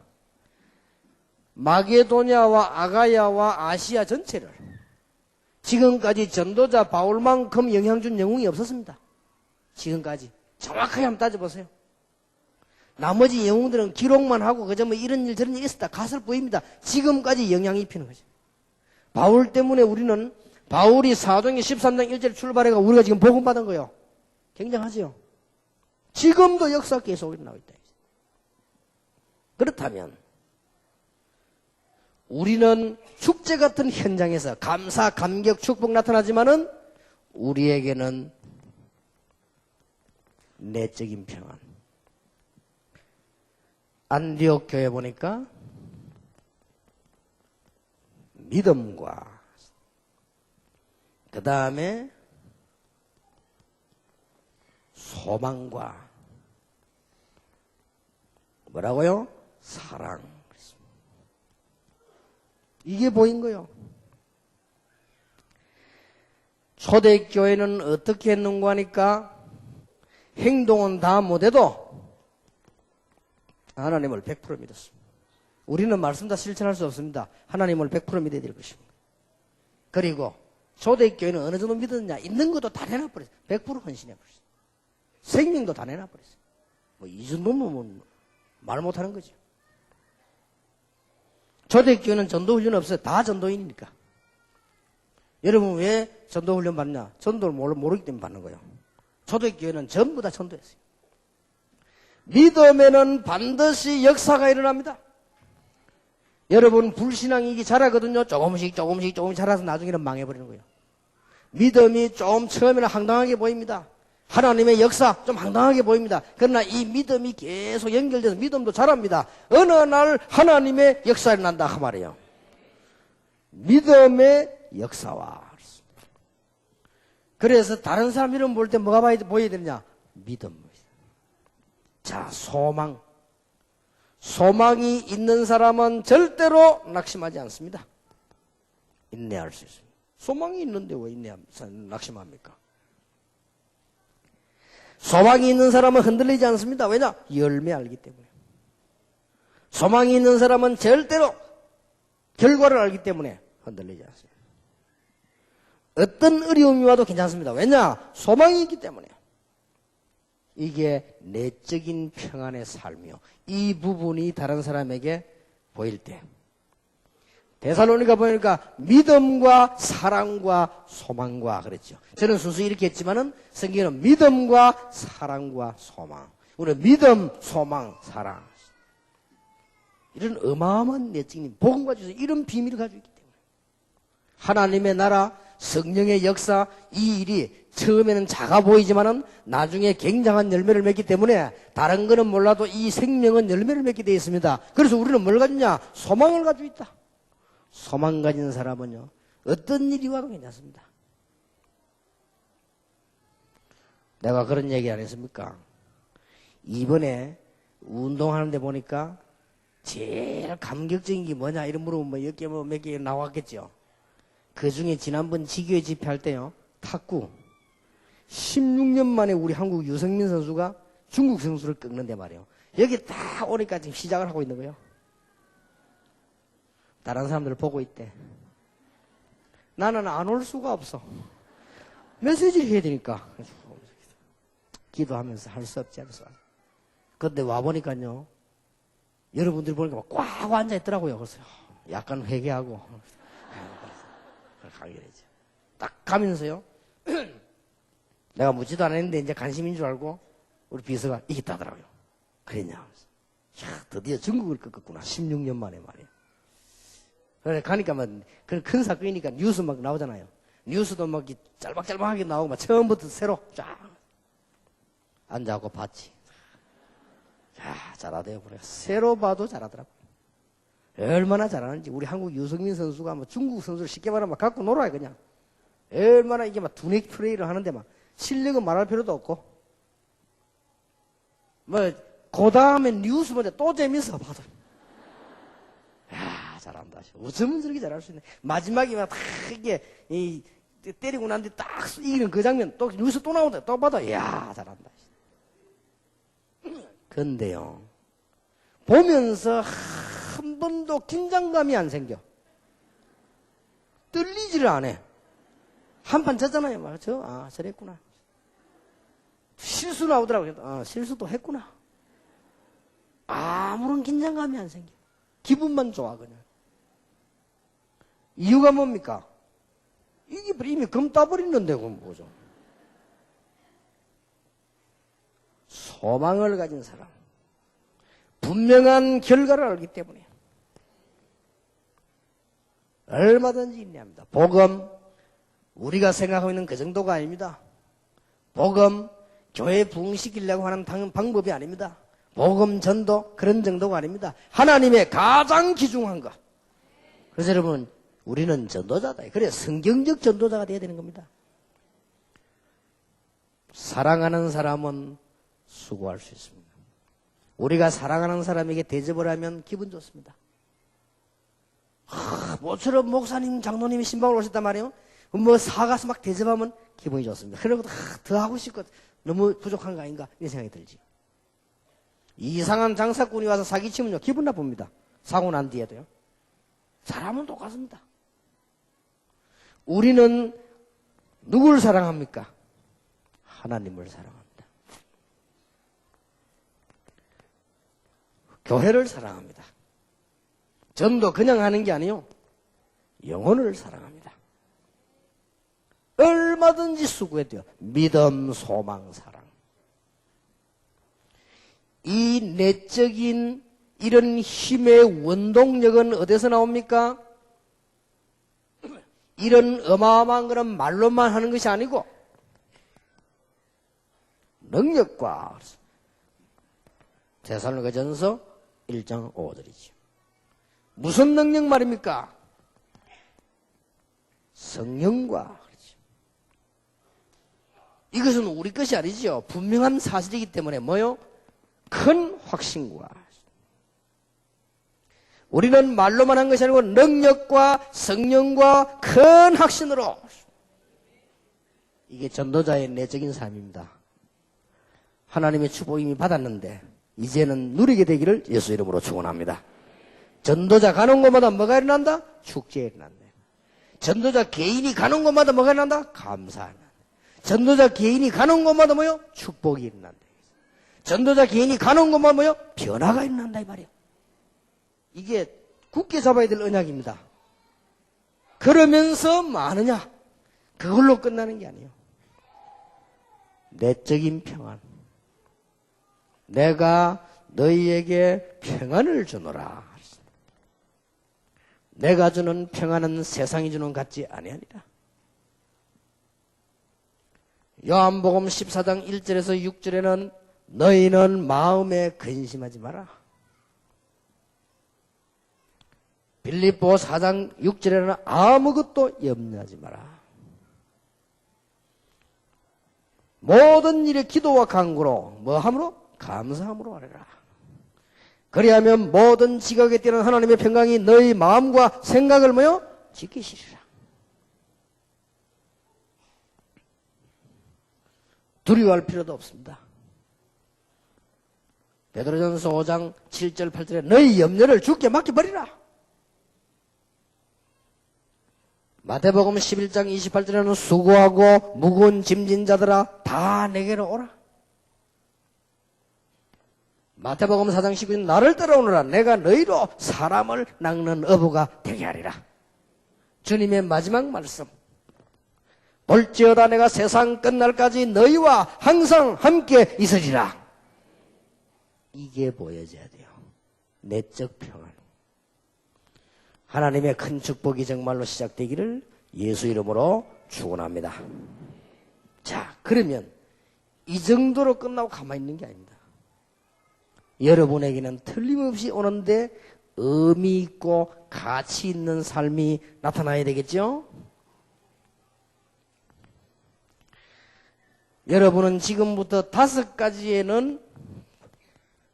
마게도냐와 아가야와 아시아 전체를 지금까지 전도자 바울만큼 영향 준 영웅이 없었습니다. 지금까지 정확하게 한번 따져보세요. 나머지 영웅들은 기록만 하고 그저 이런 일 저런 일 있었다 갔을 뿐입니다. 지금까지 영향이 입히는 거죠. 바울 때문에 우리는 바울이 사도행전 13장 1절 출발해가 우리가 지금 복음 받은 거예요. 굉장하죠. 지금도 역사 계속 일어나고 있다. 그렇다면 우리는 축제 같은 현장에서 감사, 감격, 축복 나타나지만은 우리에게는 내적인 평안. 안디옥 교회 보니까 믿음과 그 다음에 소망과 뭐라고요? 사랑. 이게 보인 거예요. 초대교회는 어떻게 했는가 하니까 행동은 다 못해도 하나님을 100% 믿었습니다. 우리는 말씀 다 실천할 수 없습니다. 하나님을 100% 믿어야 될 것입니다. 그리고 초대교회는 어느 정도 믿었느냐? 있는 것도 다 내놔버렸어요. 100% 헌신해버렸어요. 생명도 다 내놔버렸어요. 이 정도면 말 못하는 거죠. 초대교회는 전도훈련 없어요. 다 전도인이니까. 여러분 왜 전도훈련 받냐? 전도를 모르기 때문에 받는 거예요. 초대교회는 전부 다 전도했어요. 믿음에는 반드시 역사가 일어납니다. 여러분 불신앙이 자라거든요. 조금씩 자라서 나중에는 망해버리는 거예요. 믿음이 좀 처음에는 황당하게 보입니다. 하나님의 역사 좀 황당하게 보입니다. 그러나 이 믿음이 계속 연결돼서 믿음도 자랍니다. 어느 날 하나님의 역사가 일어난다 그 말이에요. 믿음의 역사와. 그래서 다른 사람 이름 볼 때 뭐가 보여야 되느냐? 믿음. 자, 소망. 소망이 있는 사람은 절대로 낙심하지 않습니다. 인내할 수 있습니다. 소망이 있는데 왜 낙심합니까? 소망이 있는 사람은 흔들리지 않습니다. 왜냐? 열매 알기 때문에. 소망이 있는 사람은 절대로 결과를 알기 때문에 흔들리지 않습니다. 어떤 어려움이 와도 괜찮습니다. 왜냐? 소망이 있기 때문에. 이게 내적인 평안의 삶이요. 이 부분이 다른 사람에게 보일 때. 데살로니가 보니까 믿음과 사랑과 소망과 그랬죠. 저는 순수 이렇게 했지만은 성경에는 믿음과 사랑과 소망. 우리는 믿음, 소망, 사랑. 이런 어마어마한 내적인 복음과 주셔서 이런 비밀을 가지고 있기 때문에. 하나님의 나라, 성령의 역사, 이 일이 처음에는 작아 보이지만은 나중에 굉장한 열매를 맺기 때문에 다른 거는 몰라도 이 생명은 열매를 맺게 되어 있습니다. 그래서 우리는 뭘 가지냐? 소망을 가지고 있다. 소망 가진 사람은요, 어떤 일이 와도 괜찮습니다. 내가 그런 얘기 안 했습니까? 이번에 운동하는데 보니까 제일 감격적인 게 뭐냐 이런 물어보면 몇 개 나왔겠죠. 그 중에 지난번 지교회 집회할 때요, 탁구 16년 만에 우리 한국 유성민 선수가 중국 선수를 꺾는데 말이에요. 여기 다 오니까 지금 시작을 하고 있는 거예요. 다른 사람들 보고 있대. 나는 안 올 수가 없어. 메시지를 해야 되니까. 기도하면서 할 수 없지 않소. 그런데 와보니까요, 여러분들이 보니까 꽉 앉아있더라고요. 그래서 약간 회개하고 가게 되죠. 딱 가면서요, 내가 묻지도 않았는데 이제 관심인 줄 알고 우리 비서가 이겼다더라고요. 그랬냐 하면서. 야, 드디어 중국을 꺾었구나. 16년 만에 말이에요. 그래 가니까 막 큰 사건이니까 뉴스 막 나오잖아요. 뉴스도 막 짤막짤막하게 나오고 막 처음부터 새로 쫙 앉아갖고 봤지. 야, 잘하대요. 그래. 새로 봐도 잘하더라고. 얼마나 잘하는지. 우리 한국 유성민 선수가 뭐 중국 선수를 쉽게 말하면 막 갖고 놀아요, 그냥. 얼마나 이게 막 두뇌 플레이를 하는데 막 실력은 말할 필요도 없고. 뭐, 그 다음에 뉴스 보자 또 재밌어, 봐도. 야, 잘한다. 어쩌면 저렇게 잘할 수 있네. 마지막에 막 다 이게, 때리고 난 뒤 딱 이기는 그 장면, 또 뉴스 또 나온다. 또 봐도, 이야, 잘한다. 근데요, 보면서 한 번도 긴장감이 안 생겨. 떨리지를 않아. 한판 졌잖아요. 저랬구나. 실수 나오더라고요. 실수도 했구나. 아무런 긴장감이 안 생겨. 기분만 좋아, 그냥. 이유가 뭡니까? 이게 이미 검 따버리는데, 그건 뭐죠? 소망을 가진 사람. 분명한 결과를 알기 때문에. 얼마든지 인내합니다. 복음, 우리가 생각하고 있는 그 정도가 아닙니다. 복음, 교회 부흥시키려고 하는 방법이 아닙니다. 복음 전도, 그런 정도가 아닙니다. 하나님의 가장 귀중한 것. 그래서 여러분, 우리는 전도자다. 그래, 성경적 전도자가 되어야 되는 겁니다. 사랑하는 사람은 수고할 수 있습니다. 우리가 사랑하는 사람에게 대접을 하면 기분 좋습니다. 모처럼 목사님, 장로님이 신방을 오셨단 말이에요. 뭐 사가서 막 대접하면 기분이 좋습니다. 그리고 더 하고 싶고 너무 부족한 거 아닌가 이런 생각이 들지. 이상한 장사꾼이 와서 사기치면요 기분 나쁩니다. 사고 난 뒤에도요. 사람은 똑같습니다. 우리는 누굴 사랑합니까? 하나님을 사랑합니다. 교회를 사랑합니다. 전도 그냥 하는 게 아니에요. 영혼을 사랑합니다. 얼마든지 수고해도 돼요. 믿음, 소망, 사랑. 이 내적인 이런 힘의 원동력은 어디서 나옵니까? 이런 어마어마한 거는 말로만 하는 것이 아니고 능력과 데살로니가전서 1장 5절이죠. 무슨 능력 말입니까? 성령과 그렇죠. 이것은 우리 것이 아니죠. 분명한 사실이기 때문에 뭐요? 큰 확신과 우리는 말로만 한 것이 아니고 능력과 성령과 큰 확신으로. 이게 전도자의 내적인 삶입니다. 하나님의 축복 이미 받았는데 이제는 누리게 되기를 예수 이름으로 축원합니다. 전도자 가는 곳마다 뭐가 일어난다? 축제 일어난다. 전도자 개인이 가는 곳마다 뭐가 일어난다? 감사한다. 전도자 개인이 가는 곳마다 뭐요? 축복이 일어난다. 전도자 개인이 가는 곳마다 뭐요? 변화가 일어난다 이 말이에요. 이게 굳게 잡아야 될 언약입니다. 그러면서 많으냐? 그걸로 끝나는 게 아니에요. 내적인 평안. 내가 너희에게 평안을 주노라. 내가 주는 평안은 세상이 주는 것 같지 아니하니라. 요한복음 14장 1절에서 6절에는 너희는 마음에 근심하지 마라. 빌립보 4장 6절에는 아무것도 염려하지 마라. 모든 일에 기도와 간구로 뭐함으로? 감사함으로 하리라. 그리하면 모든 지각에 뛰는 하나님의 평강이 너희 마음과 생각을 뭐요? 지키시리라. 두려워할 필요도 없습니다. 베드로전서 5장 7절 8절에 너희 염려를 주께 맡겨버리라. 마태복음 11장 28절에는 수고하고 무거운 짐진 자들아 다 내게로 오라. 마태복음 4장 19절 나를 따라오너라 내가 너희로 사람을 낚는 어부가 되게 하리라. 주님의 마지막 말씀. 볼지어다 내가 세상 끝날까지 너희와 항상 함께 있으리라. 이게 보여져야 돼요. 내적 평안. 하나님의 큰 축복이 정말로 시작되기를 예수 이름으로 축원합니다. 자, 그러면 이 정도로 끝나고 가만히 있는 게 아닙니다. 여러분에게는 틀림없이 오는데 의미 있고 가치 있는 삶이 나타나야 되겠죠? 여러분은 지금부터 5가지에는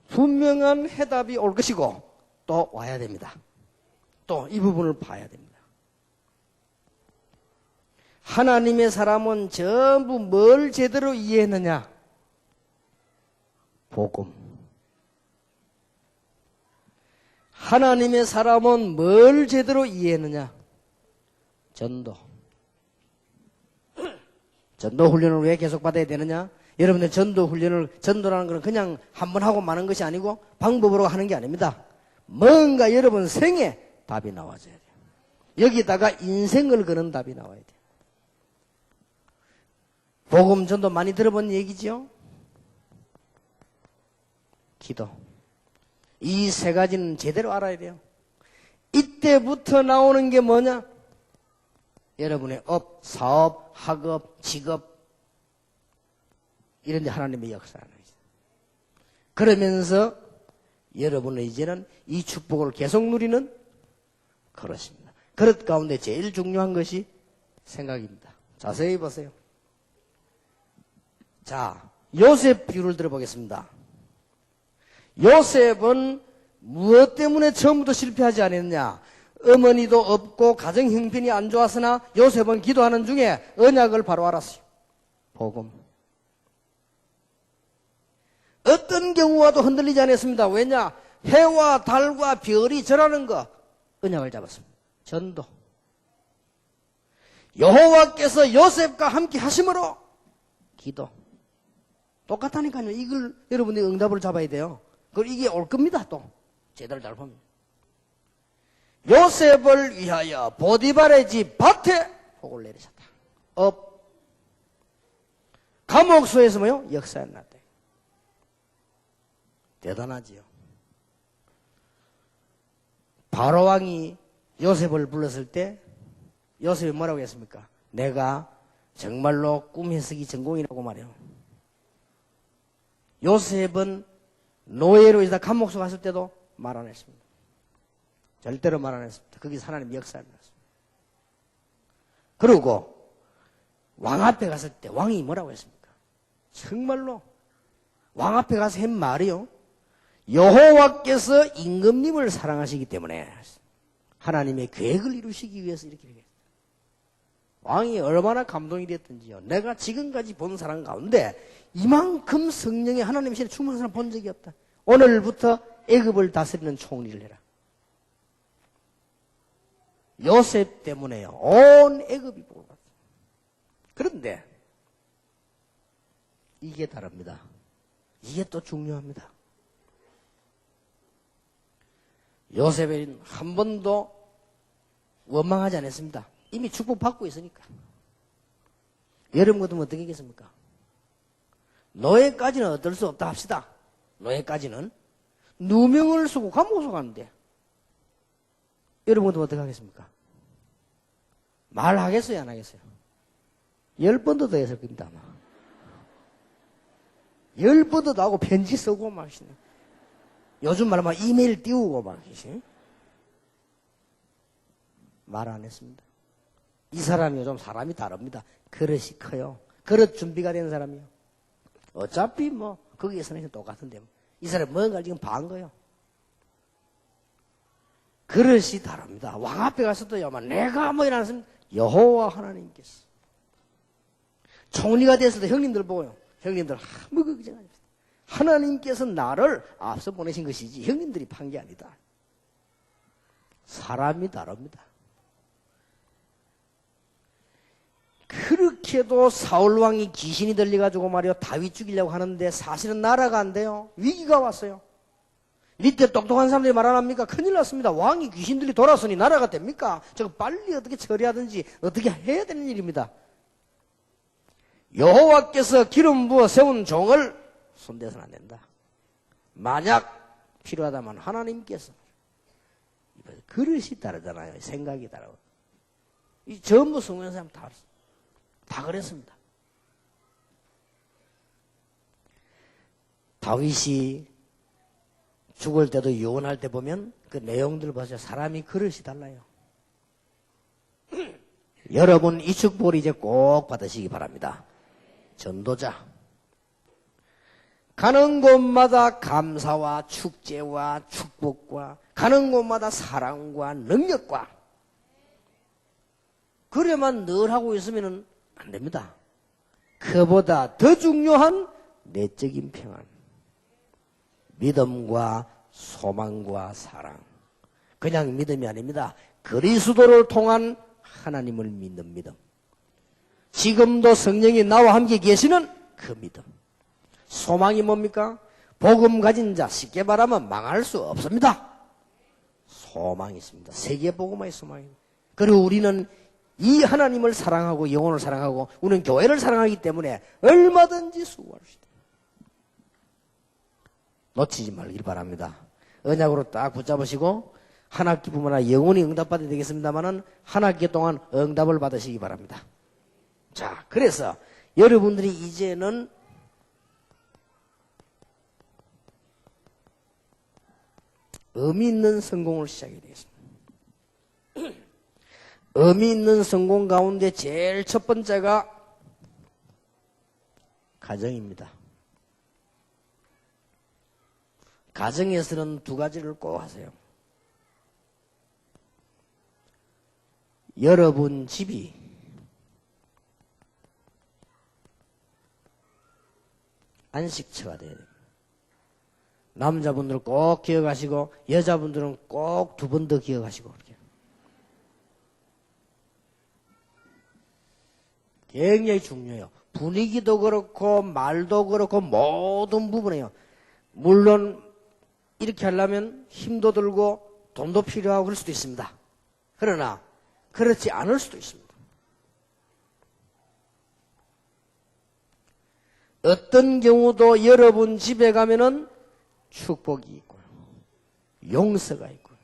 분명한 해답이 올 것이고 또 와야 됩니다. 또 이 부분을 봐야 됩니다. 하나님의 사람은 전부 뭘 제대로 이해했느냐? 복음. 하나님의 사람은 뭘 제대로 이해했느냐? 전도. 전도 훈련을 왜 계속 받아야 되느냐? 여러분들 전도라는 것은 그냥 한번 하고 마는 것이 아니고 방법으로 하는 게 아닙니다. 뭔가 여러분 생에 답이 나와줘야 돼요. 여기다가 인생을 거는 답이 나와야 돼요. 복음 전도 많이 들어본 얘기죠? 기도. 이 3가지는 제대로 알아야 돼요. 이때부터 나오는 게 뭐냐? 여러분의 업, 사업, 학업, 직업 이런 데 하나님의 역사하는 거죠. 그러면서 여러분은 이제는 이 축복을 계속 누리는 그릇입니다. 그릇 가운데 제일 중요한 것이 생각입니다. 자세히 보세요. 자, 요셉 비유를 들어보겠습니다. 요셉은 무엇 때문에 처음부터 실패하지 않았느냐? 어머니도 없고 가정 형편이 안 좋았으나 요셉은 기도하는 중에 언약을 바로 알았어요. 복음. 어떤 경우와도 흔들리지 않았습니다. 왜냐? 해와 달과 별이 절하는 거 언약을 잡았습니다. 전도. 여호와께서 요셉과 함께 하심으로 기도. 똑같다니까요. 이걸 여러분이 응답을 잡아야 돼요. 그리고 이게 올 겁니다. 또 제대로 잘 보면. 요셉을 위하여 보디발의 집 밭에 복을 내리셨다. 감옥소에서 뭐요? 역사에 났다. 대단하지요. 바로왕이 요셉을 불렀을 때 요셉이 뭐라고 했습니까? 내가 정말로 꿈 해석이 전공이라고 말해요. 요셉은 노예로 있다 감옥소 갔을 때도 말 안 했습니다. 절대로 말 안 했습니다. 거기서 하나님 역사를 났습니다. 그리고 왕 앞에 갔을 때 왕이 뭐라고 했습니까? 정말로 왕 앞에 가서 한 말이요. 여호와께서 임금님을 사랑하시기 때문에 하나님의 계획을 이루시기 위해서 이렇게 했어요. 왕이 얼마나 감동이 됐든지요. 내가 지금까지 본 사람 가운데 이만큼 성령의 하나님의 신에 충만한 사람 본 적이 없다. 오늘부터 애굽을 다스리는 총리를 해라. 요셉 때문에요. 온 애굽이 복을 받았어요. 그런데 이게 다릅니다. 이게 또 중요합니다. 요셉은 한 번도 원망하지 않았습니다. 이미 축복받고 있으니까. 여러분 같으면 어떻게 하겠습니까? 노예까지는 어떨 수 없다 합시다. 노예까지는. 누명을 쓰고 감옥 가는데 여러분 같으면 어떻게 하겠습니까? 말하겠어요, 안 하겠어요? 10번도 더 했을 겁니다, 아마. 10번도 더 하고 편지 쓰고 막. 요즘 말로 막 이메일 띄우고 막. 말 안 했습니다. 이 사람이 요즘 사람이 다릅니다. 그릇이 커요. 그릇 준비가 된 사람이요. 어차피 뭐 거기에서는 똑같은데 이 사람 뭔가 지금 봐한 거예요. 그릇이 다릅니다. 왕 앞에 가서도요, 내가 뭐 이러는 여호와 하나님께서. 총리가 됐을 때 형님들 보고요. 형님들 뭐 걱정하지 마세요. 하나님께서 나를 앞서 보내신 것이지 형님들이 판 게 아니다. 사람이 다릅니다. 그렇게도 사울왕이 귀신이 들려가지고 말이요 다윗 죽이려고 하는데 사실은 나라가 안 돼요. 위기가 왔어요. 밑에 똑똑한 사람들이 말 안 합니까? 큰일 났습니다. 왕이 귀신들이 돌아서니 나라가 됩니까? 저거 빨리 어떻게 처리하든지 어떻게 해야 되는 일입니다. 여호와께서 기름 부어 세운 종을 손대서는 안 된다. 만약 필요하다면 하나님께서. 그릇이 다르잖아요. 생각이 다르고. 이 전부 성공한 사람 다 그랬습니다. 다윗이 죽을 때도 유언할 때 보면 그 내용들 보세요. 사람이 그릇이 달라요. 여러분 이 축복을 이제 꼭 받으시기 바랍니다. 전도자. 가는 곳마다 감사와 축제와 축복과 가는 곳마다 사랑과 능력과 그래만 늘 하고 있으면 안 됩니다. 그보다 더 중요한 내적인 평안, 믿음과 소망과 사랑. 그냥 믿음이 아닙니다. 그리스도를 통한 하나님을 믿는 믿음. 지금도 성령이 나와 함께 계시는 그 믿음. 소망이 뭡니까? 복음 가진 자, 쉽게 말하면 망할 수 없습니다. 소망이 있습니다. 세계복음화의 소망입니다. 그리고 우리는 이 하나님을 사랑하고 영혼을 사랑하고 우리는 교회를 사랑하기 때문에 얼마든지 수고할 수 있다. 놓치지 말길 바랍니다. 언약으로 딱 붙잡으시고 한 학기뿐만 아니라 영원히 응답받아야 되겠습니다만은 한 학기 동안 응답을 받으시기 바랍니다. 자, 그래서 여러분들이 이제는 의미 있는 성공을 시작해야 되겠습니다. 의미 있는 성공 가운데 제일 첫 번째가 가정입니다. 가정에서는 두 가지를 꼭 하세요. 여러분 집이 안식처가 돼야 됩니다. 남자분들 꼭 기억하시고 여자분들은 꼭 두 번 더 기억하시고 그렇게. 굉장히 중요해요. 분위기도 그렇고 말도 그렇고 모든 부분에요. 물론 이렇게 하려면 힘도 들고 돈도 필요하고 그럴 수도 있습니다. 그러나 그렇지 않을 수도 있습니다. 어떤 경우도 여러분 집에 가면은 축복이 있고요. 용서가 있고요.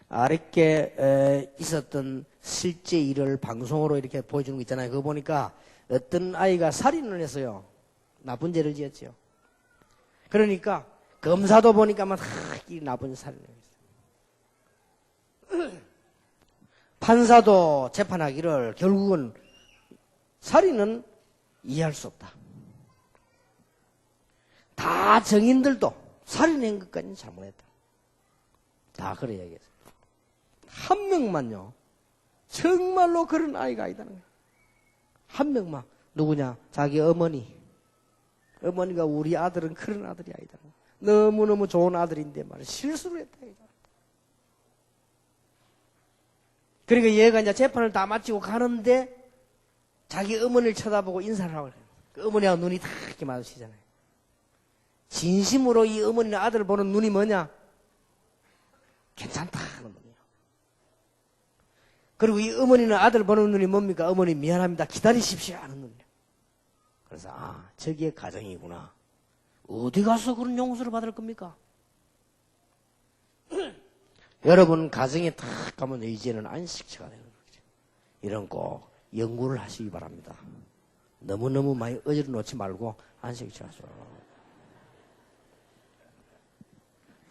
아랫게 있었던 실제 일을 방송으로 이렇게 보여주는 거 있잖아요. 그거 보니까 어떤 아이가 살인을 했어요. 나쁜 죄를 지었죠. 그러니까 검사도 보니까 막 이 나쁜 살인을 했어요. 판사도 재판하기를 결국은 살인은 이해할 수 없다. 다 정인들도 살인한 것까지는 잘못했다. 다 그래 얘기했어요. 한 명만요. 정말로 그런 아이가 아니다는 거예요. 한 명만. 누구냐? 자기 어머니. 어머니가 우리 아들은 그런 아들이 아니다. 너무너무 좋은 아들인데 말이야. 실수를 했다. 그러니까 얘가 이제 재판을 다 마치고 가는데 자기 어머니를 쳐다보고 인사를 하고 그래요. 그 어머니하고 눈이 다 이렇게 마주치잖아요. 진심으로 이 어머니는 아들을 보는 눈이 뭐냐? 괜찮다 하는 눈이에요. 그리고 이 어머니는 아들을 보는 눈이 뭡니까? 어머니 미안합니다. 기다리십시오 하는 눈이에요. 그래서 저기에 가정이구나. 어디 가서 그런 용서를 받을 겁니까? 여러분 가정에 딱 가면 이제는 안식처가 되는 거죠. 이런 꼭 연구를 하시기 바랍니다. 너무너무 많이 어지러 놓지 말고 안식처 하죠.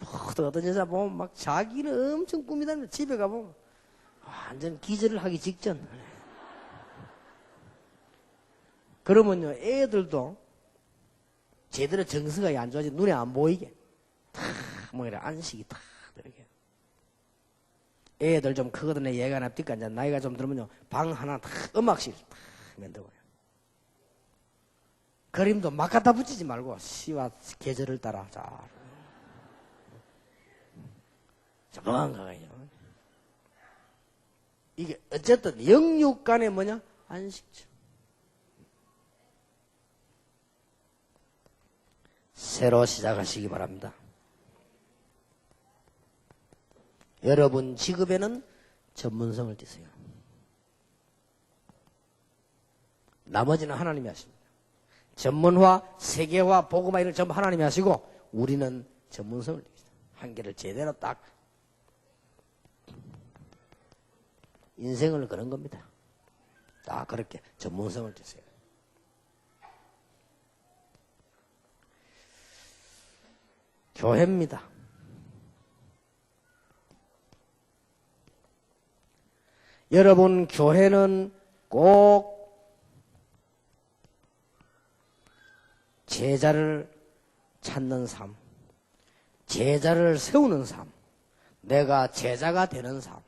어떤 여자 보면 막 자기는 엄청 꾸미다니까 집에 가보면 완전 기절을 하기 직전. 그러면요 애들도 제대로 정서가 안 좋아지 눈에 안 보이게 탁 뭐 이래 안식이 탁 이렇게. 애들 좀 크거든 얘가 납니까 이제 나이가 좀 들면요 방 하나 탁 음악실 탁 만들고요. 그림도 막 갖다 붙이지 말고 시와 계절을 따라 자. 조금만 가요. 이게 어쨌든 영육 간에 뭐냐 안식처. 새로 시작하시기 바랍니다. 여러분 직업에는 전문성을 띠세요. 나머지는 하나님이 하십니다. 전문화, 세계화, 복음화 이런 전부 하나님이 하시고 우리는 전문성을 띠니다. 한계를 제대로 딱 인생을 그런 겁니다. 딱 그렇게 전문성을 띠세요. 교회입니다. 여러분 교회는 꼭 제자를 찾는 삶, 제자를 세우는 삶, 내가 제자가 되는 삶.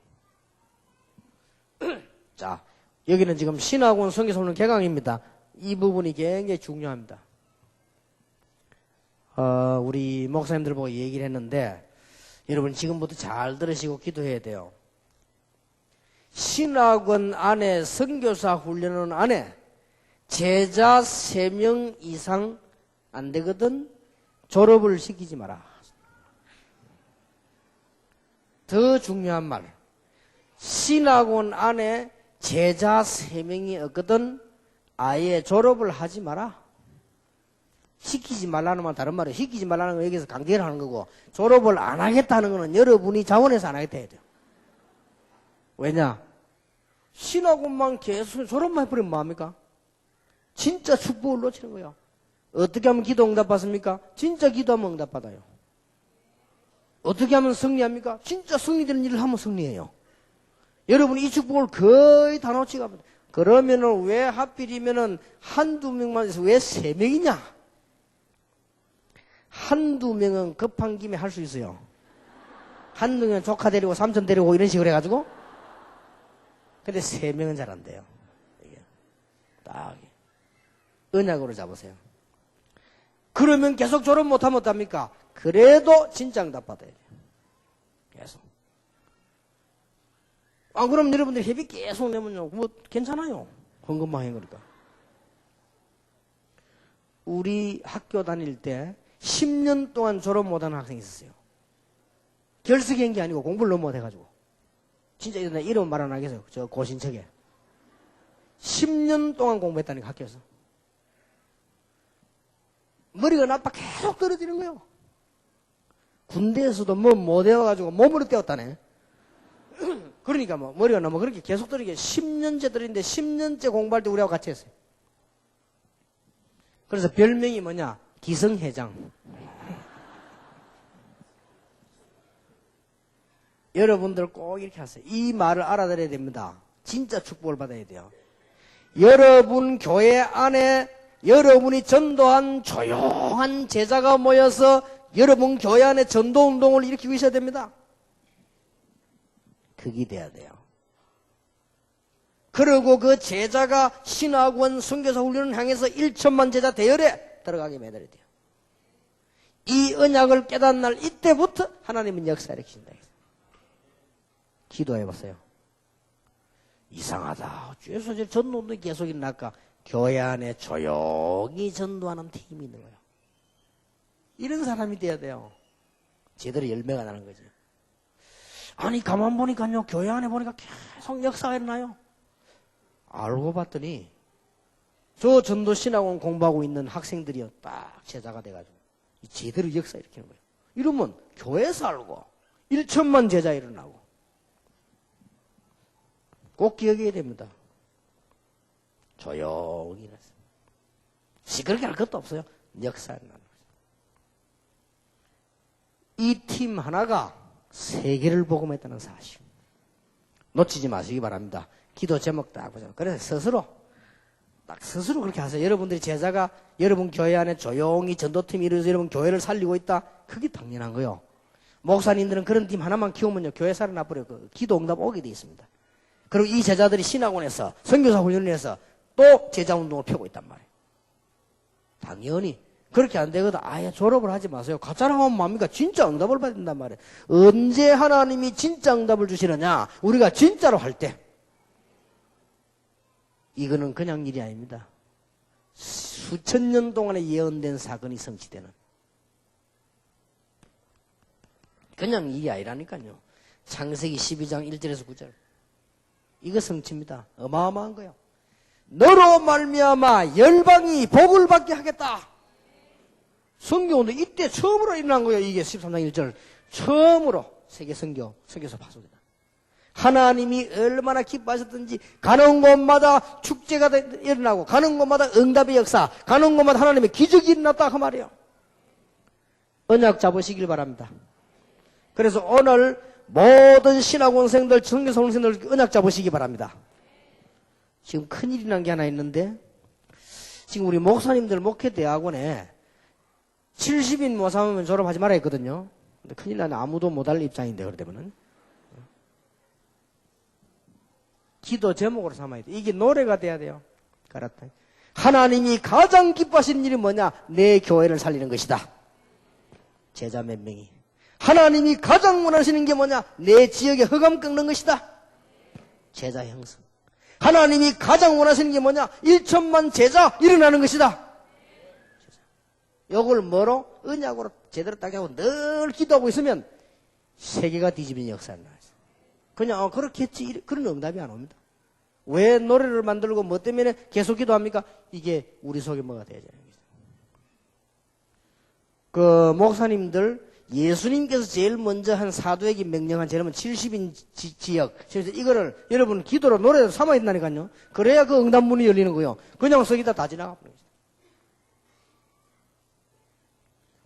자, 여기는 지금 신학원 성경설문 개강입니다. 이 부분이 굉장히 중요합니다. 우리 목사님들 보고 얘기를 했는데 여러분 지금부터 잘 들으시고 기도해야 돼요. 신학원 안에 선교사 훈련원 안에 제자 3명 이상 안 되거든 졸업을 시키지 마라. 더 중요한 말, 신학원 안에 제자 3명이 없거든 아예 졸업을 하지 마라. 시키지 말라는 말 다른 말이에요. 시키지 말라는 건 여기서 강제를 하는 거고 졸업을 안 하겠다는 거는 여러분이 자원해서 안 하겠다 해야 돼요. 왜냐? 신학원만 계속 졸업만 해버리면 뭐합니까? 진짜 축복을 놓치는 거예요. 어떻게 하면 기도 응답 받습니까? 진짜 기도하면 응답 받아요. 어떻게 하면 승리합니까? 진짜 승리되는 일을 하면 승리해요. 여러분이 이 축복을 거의 다 놓치고 합니다. 그러면은 왜 하필이면은 한두 명만 해서 왜 3명이냐? 한두 명은 급한 김에 할 수 있어요. 한두 명은 조카 데리고 삼촌 데리고 이런 식으로 해가지고. 근데 3명은 잘 안 돼요. 이게 딱 언약으로 잡으세요. 그러면 계속 졸업 못하면 어떡합니까? 그래도 진짜 응답 받아야 돼요. 계속. 그럼 여러분들 회비 계속 내면요. 뭐 괜찮아요. 헌금만 한 거니까. 우리 학교 다닐 때 10년 동안 졸업 못하는 학생이 있었어요. 결석한 게 아니고 공부를 너무 못해가지고. 진짜 이름 말 안 하겠어요. 저 고신척에. 10년 동안 공부했다니까 학교에서. 머리가 나빠 계속 떨어지는 거예요. 군대에서도 뭐 못해가지고 몸으로 떼었다네. 그러니까 뭐 머리가 너무 그렇게 계속 떨어지게 10년째 떨어지는데 10년째 공부할 때 우리하고 같이 했어요. 그래서 별명이 뭐냐? 기성회장. 여러분들 꼭 이렇게 하세요. 이 말을 알아들어야 됩니다. 진짜 축복을 받아야 돼요. 여러분 교회 안에 여러분이 전도한 조용한 제자가 모여서 여러분 교회 안에 전도운동을 일으키고 있어야 됩니다. 그게 돼야 돼요. 그리고 그 제자가 신학원 선교사 훈련을 향해서 1천만 제자 대열에 들어가게 매달려야 돼요. 이 언약을 깨닫는 날 이때부터 하나님은 역사 일으키신다. 기도해봤어요. 이상하다. 주에서 전도운동이 계속 일어날까? 교회 안에 조용히 전도하는 팀이 있는 거예요. 이런 사람이 돼야 돼요. 제대로 열매가 나는 거죠. 아니 가만 보니까요. 교회 안에 보니까 계속 역사가 일어나요. 알고 봤더니 저 전도신학원 공부하고 있는 학생들이요. 딱 제자가 돼가지고 제대로 역사 일으키는 거예요. 이러면 교회 살고 1천만 제자 일어나고 꼭 기억해야 됩니다. 조용히 일어났어요. 시끄럽게 할 것도 없어요. 역사가 일어나는 거죠. 이 팀 하나가 세계를 복음했다는 사실 놓치지 마시기 바랍니다. 기도 제목 딱 보세요. 그래서 스스로 그렇게 하세요. 여러분들이 제자가 여러분 교회 안에 조용히 전도팀이 이루어서 여러분 교회를 살리고 있다. 그게 당연한 거예요. 목사님들은 그런 팀 하나만 키우면요. 교회 살아나버려. 기도 응답 오게 돼 있습니다. 그리고 이 제자들이 신학원에서 선교사 훈련을 해서 또 제자운동을 펴고 있단 말이에요. 당연히 그렇게 안 되거든. 아예 졸업을 하지 마세요. 가짜라고 하면 뭡니까? 진짜 응답을 받는단 말이에요. 언제 하나님이 진짜 응답을 주시느냐? 우리가 진짜로 할 때. 이거는 그냥 일이 아닙니다. 수천 년 동안에 예언된 사건이 성취되는. 그냥 일이 아니라니까요. 창세기 12장 1절에서 9절. 이거 성취입니다. 어마어마한 거예요. 너로 말미암아 열방이 복을 받게 하겠다. 성경도 이때 처음으로 일어난 거예요. 이게 13장 1절. 처음으로 세계 선교사 파송이다. 하나님이 얼마나 기뻐하셨든지 가는 곳마다 축제가 일어나고 가는 곳마다 응답의 역사, 가는 곳마다 하나님의 기적이 일어났다 그 말이에요. 언약 잡으시길 바랍니다. 그래서 오늘 모든 신학원생들, 선교사 훈련생들 언약 잡으시기 바랍니다. 지금 큰일이 난 게 하나 있는데 지금 우리 목사님들 목회대학원에 70인 못 삼으면 졸업하지 말아야 했거든요. 근데 큰일 나네. 아무도 못 할 입장인데 그러다면은 기도 제목으로 삼아야 돼. 이게 노래가 돼야 돼요. 그렇다. 하나님이 가장 기뻐하시는 일이 뭐냐? 내 교회를 살리는 것이다. 제자 몇 명이. 하나님이 가장 원하시는 게 뭐냐? 내 지역에 흑암 꺾는 것이다. 제자 형성. 하나님이 가장 원하시는 게 뭐냐? 1천만 제자 일어나는 것이다. 요걸 뭐로? 언약으로 제대로 딱 하고 늘 기도하고 있으면 세계가 뒤집는 역사가 나와요. 그냥 그렇겠지 그런 응답이 안 옵니다. 왜 노래를 만들고 뭐 때문에 계속 기도합니까? 이게 우리 속에 뭐가 되어야 되는 거죠. 그 목사님들 예수님께서 제일 먼저 한 사도에게 명령한 제라면 70인 지역. 그래서 이거를 여러분 기도로 노래로 삼아야 된다니까요. 그래야 그 응답문이 열리는 거예요. 그냥 서기다 다 지나가 버려요.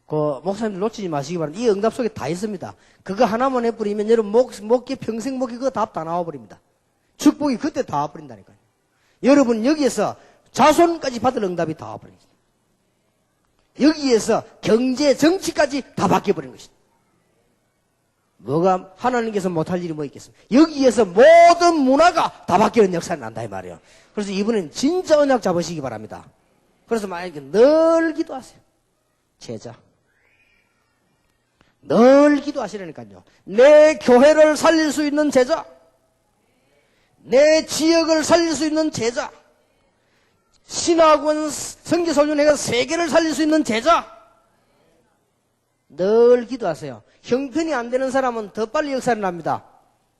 그 목사님들 놓치지 마시기 바랍니다. 이 응답 속에 다 있습니다. 그거 하나만 해버리면 여러분 목기 평생 목기 그거 답 다 나와버립니다. 축복이 그때 다 와버린다니까요. 여러분 여기에서 자손까지 받을 응답이 다 와버립니다. 여기에서 경제 정치까지 다 바뀌어버린 것입니다. 뭐가 하나님께서 못할 일이 뭐 있겠습니까? 여기에서 모든 문화가 다 바뀌는 역사가 난다 이 말이에요. 그래서 이번엔 진짜 언약 잡으시기 바랍니다. 그래서 만약에 늘 기도하세요. 제자 늘 기도하시라니까요. 내 교회를 살릴 수 있는 제자, 내 지역을 살릴 수 있는 제자, 신학원 선교사 훈련회가 세계를 살릴 수 있는 제자, 늘 기도하세요. 형편이 안 되는 사람은 더 빨리 역사를 납니다.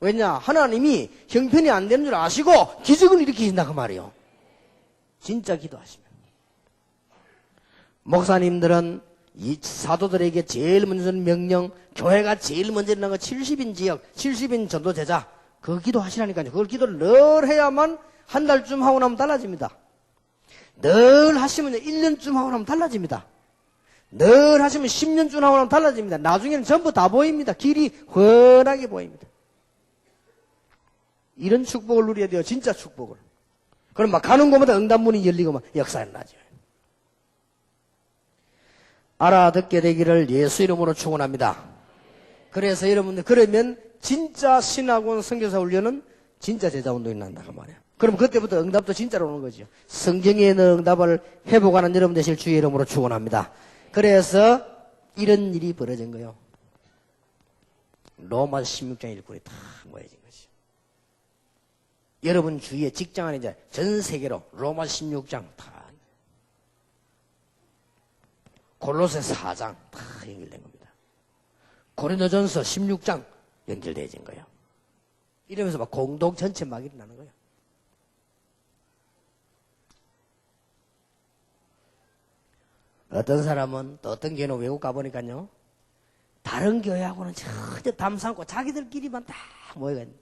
왜냐? 하나님이 형편이 안 되는 줄 아시고 기적을 일으키신다 그 말이에요. 진짜 기도하시면. 목사님들은 이 사도들에게 제일 먼저 주는 명령, 교회가 제일 먼저 일어난 거 70인 지역, 70인 전도 제자, 그 기도하시라니까요. 그걸 기도를 늘 해야만 한 달쯤 하고 나면 달라집니다. 늘 하시면 1년쯤 하고 나면 달라집니다. 늘 하시면 10년쯤 하고 나면 달라집니다. 나중에는 전부 다 보입니다. 길이 훤하게 보입니다. 이런 축복을 누려야 돼요. 진짜 축복을. 그럼 막 가는 곳마다 응답문이 열리고 막 역사가 나죠. 알아듣게 되기를 예수 이름으로 축원합니다. 그래서 여러분들 그러면 진짜 신학원 선교사 훈련은 진짜 제자 운동이 난다 그 말이에요. 그럼 그때부터 응답도 진짜로 오는 거죠. 성경에 있는 응답을 회복하는 여러분 되실 주의 이름으로 축원합니다. 그래서 이런 일이 벌어진 거예요. 로마 16장 일꾼이 다 모여진 거죠. 여러분 주위에 직장 안에 이제 전 세계로 로마 16장 다 골로새 4장 다 연결된 겁니다. 고린도전서 16장 연결되어진 거예요. 이러면서 막 공동 전체 막 일어나는 거예요. 어떤 사람은 또 어떤 교회는 외국 가보니까요. 다른 교회하고는 전혀 담삼고 자기들끼리만 다 모여가지고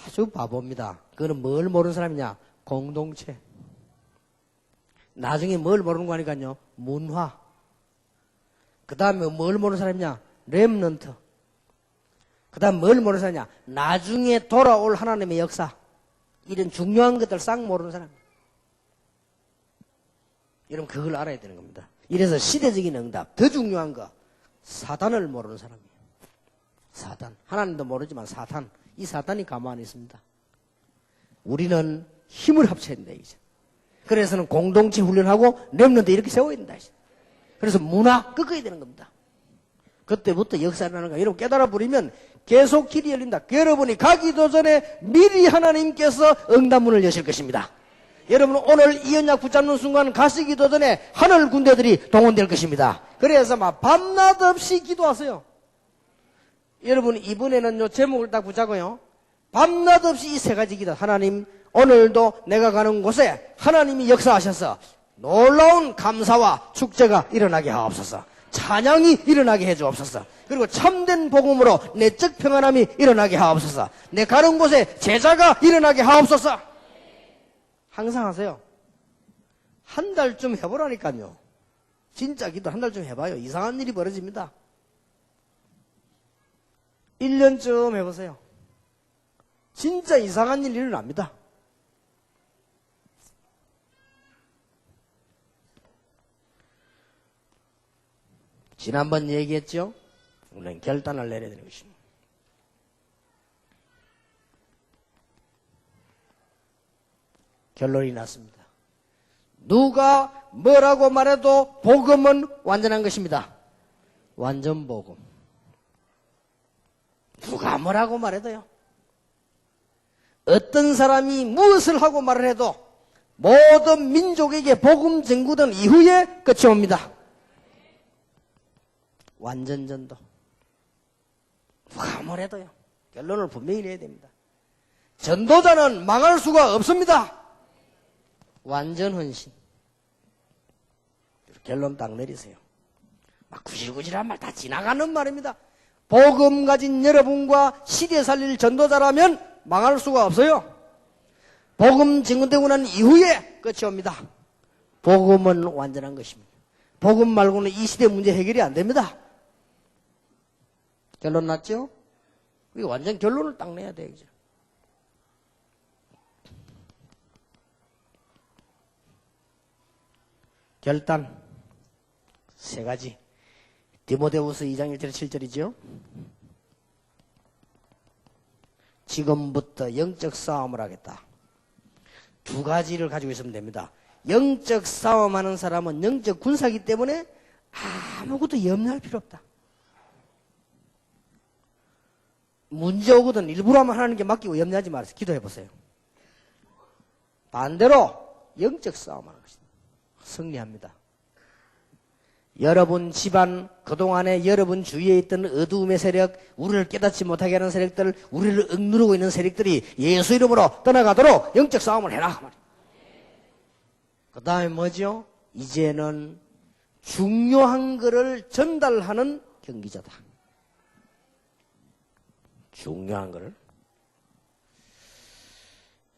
아주 바보입니다. 그거는 뭘 모르는 사람이냐? 공동체. 나중에 뭘 모르는 거 하니까요. 문화. 그 다음에 뭘 모르는 사람이냐? 렘넌트. 그 다음 뭘 모르는 사람이냐? 나중에 돌아올 하나님의 역사. 이런 중요한 것들 싹 모르는 사람. 여러분 그걸 알아야 되는 겁니다. 이래서 시대적인 응답, 더 중요한 거, 사단을 모르는 사람이에요. 사단. 하나님도 모르지만 사탄. 이 사단이 가만히 있습니다. 우리는 힘을 합쳐야 된다. 이제. 그래서는 공동체 훈련하고 렘넌트 이렇게 세워야 된다. 이제. 그래서 문화 꺾어야 되는 겁니다. 그때부터 역사를 하는 거야. 여러분 깨달아 버리면 계속 길이 열린다. 여러분이 가기도 전에 미리 하나님께서 응답문을 여실 것입니다. 여러분 오늘 이 언약 붙잡는 순간 가시기도 전에 하늘 군대들이 동원될 것입니다. 그래서 막 밤낮 없이 기도하세요. 여러분 이번에는 요 제목을 딱 붙잡고요. 밤낮 없이 이 세 가지 기도. 하나님 오늘도 내가 가는 곳에 하나님이 역사하셔서 놀라운 감사와 축제가 일어나게 하옵소서. 찬양이 일어나게 해주옵소서. 그리고 참된 복음으로 내적 평안함이 일어나게 하옵소서. 내 가는 곳에 제자가 일어나게 하옵소서. 항상 하세요. 한 달쯤 해보라니까요. 진짜 기도 한 달쯤 해봐요. 이상한 일이 벌어집니다. 1년쯤 해보세요. 진짜 이상한 일이 일어납니다. 지난번 얘기했죠? 우리는 결단을 내려야 되는 것입니다. 결론이 났습니다. 누가 뭐라고 말해도 복음은 완전한 것입니다. 완전 복음. 누가 뭐라고 말해도요. 어떤 사람이 무엇을 하고 말을 해도 모든 민족에게 복음 전구된 이후에 끝이 옵니다. 완전 전도. 누가 뭐래도요. 결론을 분명히 내야 됩니다. 전도자는 망할 수가 없습니다. 완전 헌신. 결론 딱 내리세요. 막 구질구질한 말 다 지나가는 말입니다. 복음 가진 여러분과 시대 살릴 전도자라면 망할 수가 없어요. 복음 증언되고 난 이후에 끝이 옵니다. 복음은 완전한 것입니다. 복음 말고는 이 시대 문제 해결이 안 됩니다. 결론 났죠? 우리가 완전 결론을 딱 내야 돼요. 결단 세 가지. 디모데후서 2장 1절 7절이죠. 지금부터 영적 싸움을 하겠다. 두 가지를 가지고 있으면 됩니다. 영적 싸움하는 사람은 영적 군사이기 때문에 아무것도 염려할 필요 없다. 문제 오거든 일부러만 하는 게 맡기고 염려하지 말아서 기도해보세요. 반대로 영적 싸움하는 것이다. 승리합니다. 여러분 집안 그동안에 여러분 주위에 있던 어두움의 세력, 우리를 깨닫지 못하게 하는 세력들, 우리를 억누르고 있는 세력들이 예수 이름으로 떠나가도록 영적 싸움을 해라. 그 다음에 뭐죠? 이제는 중요한 거를 전달하는 경기자다. 중요한 거를.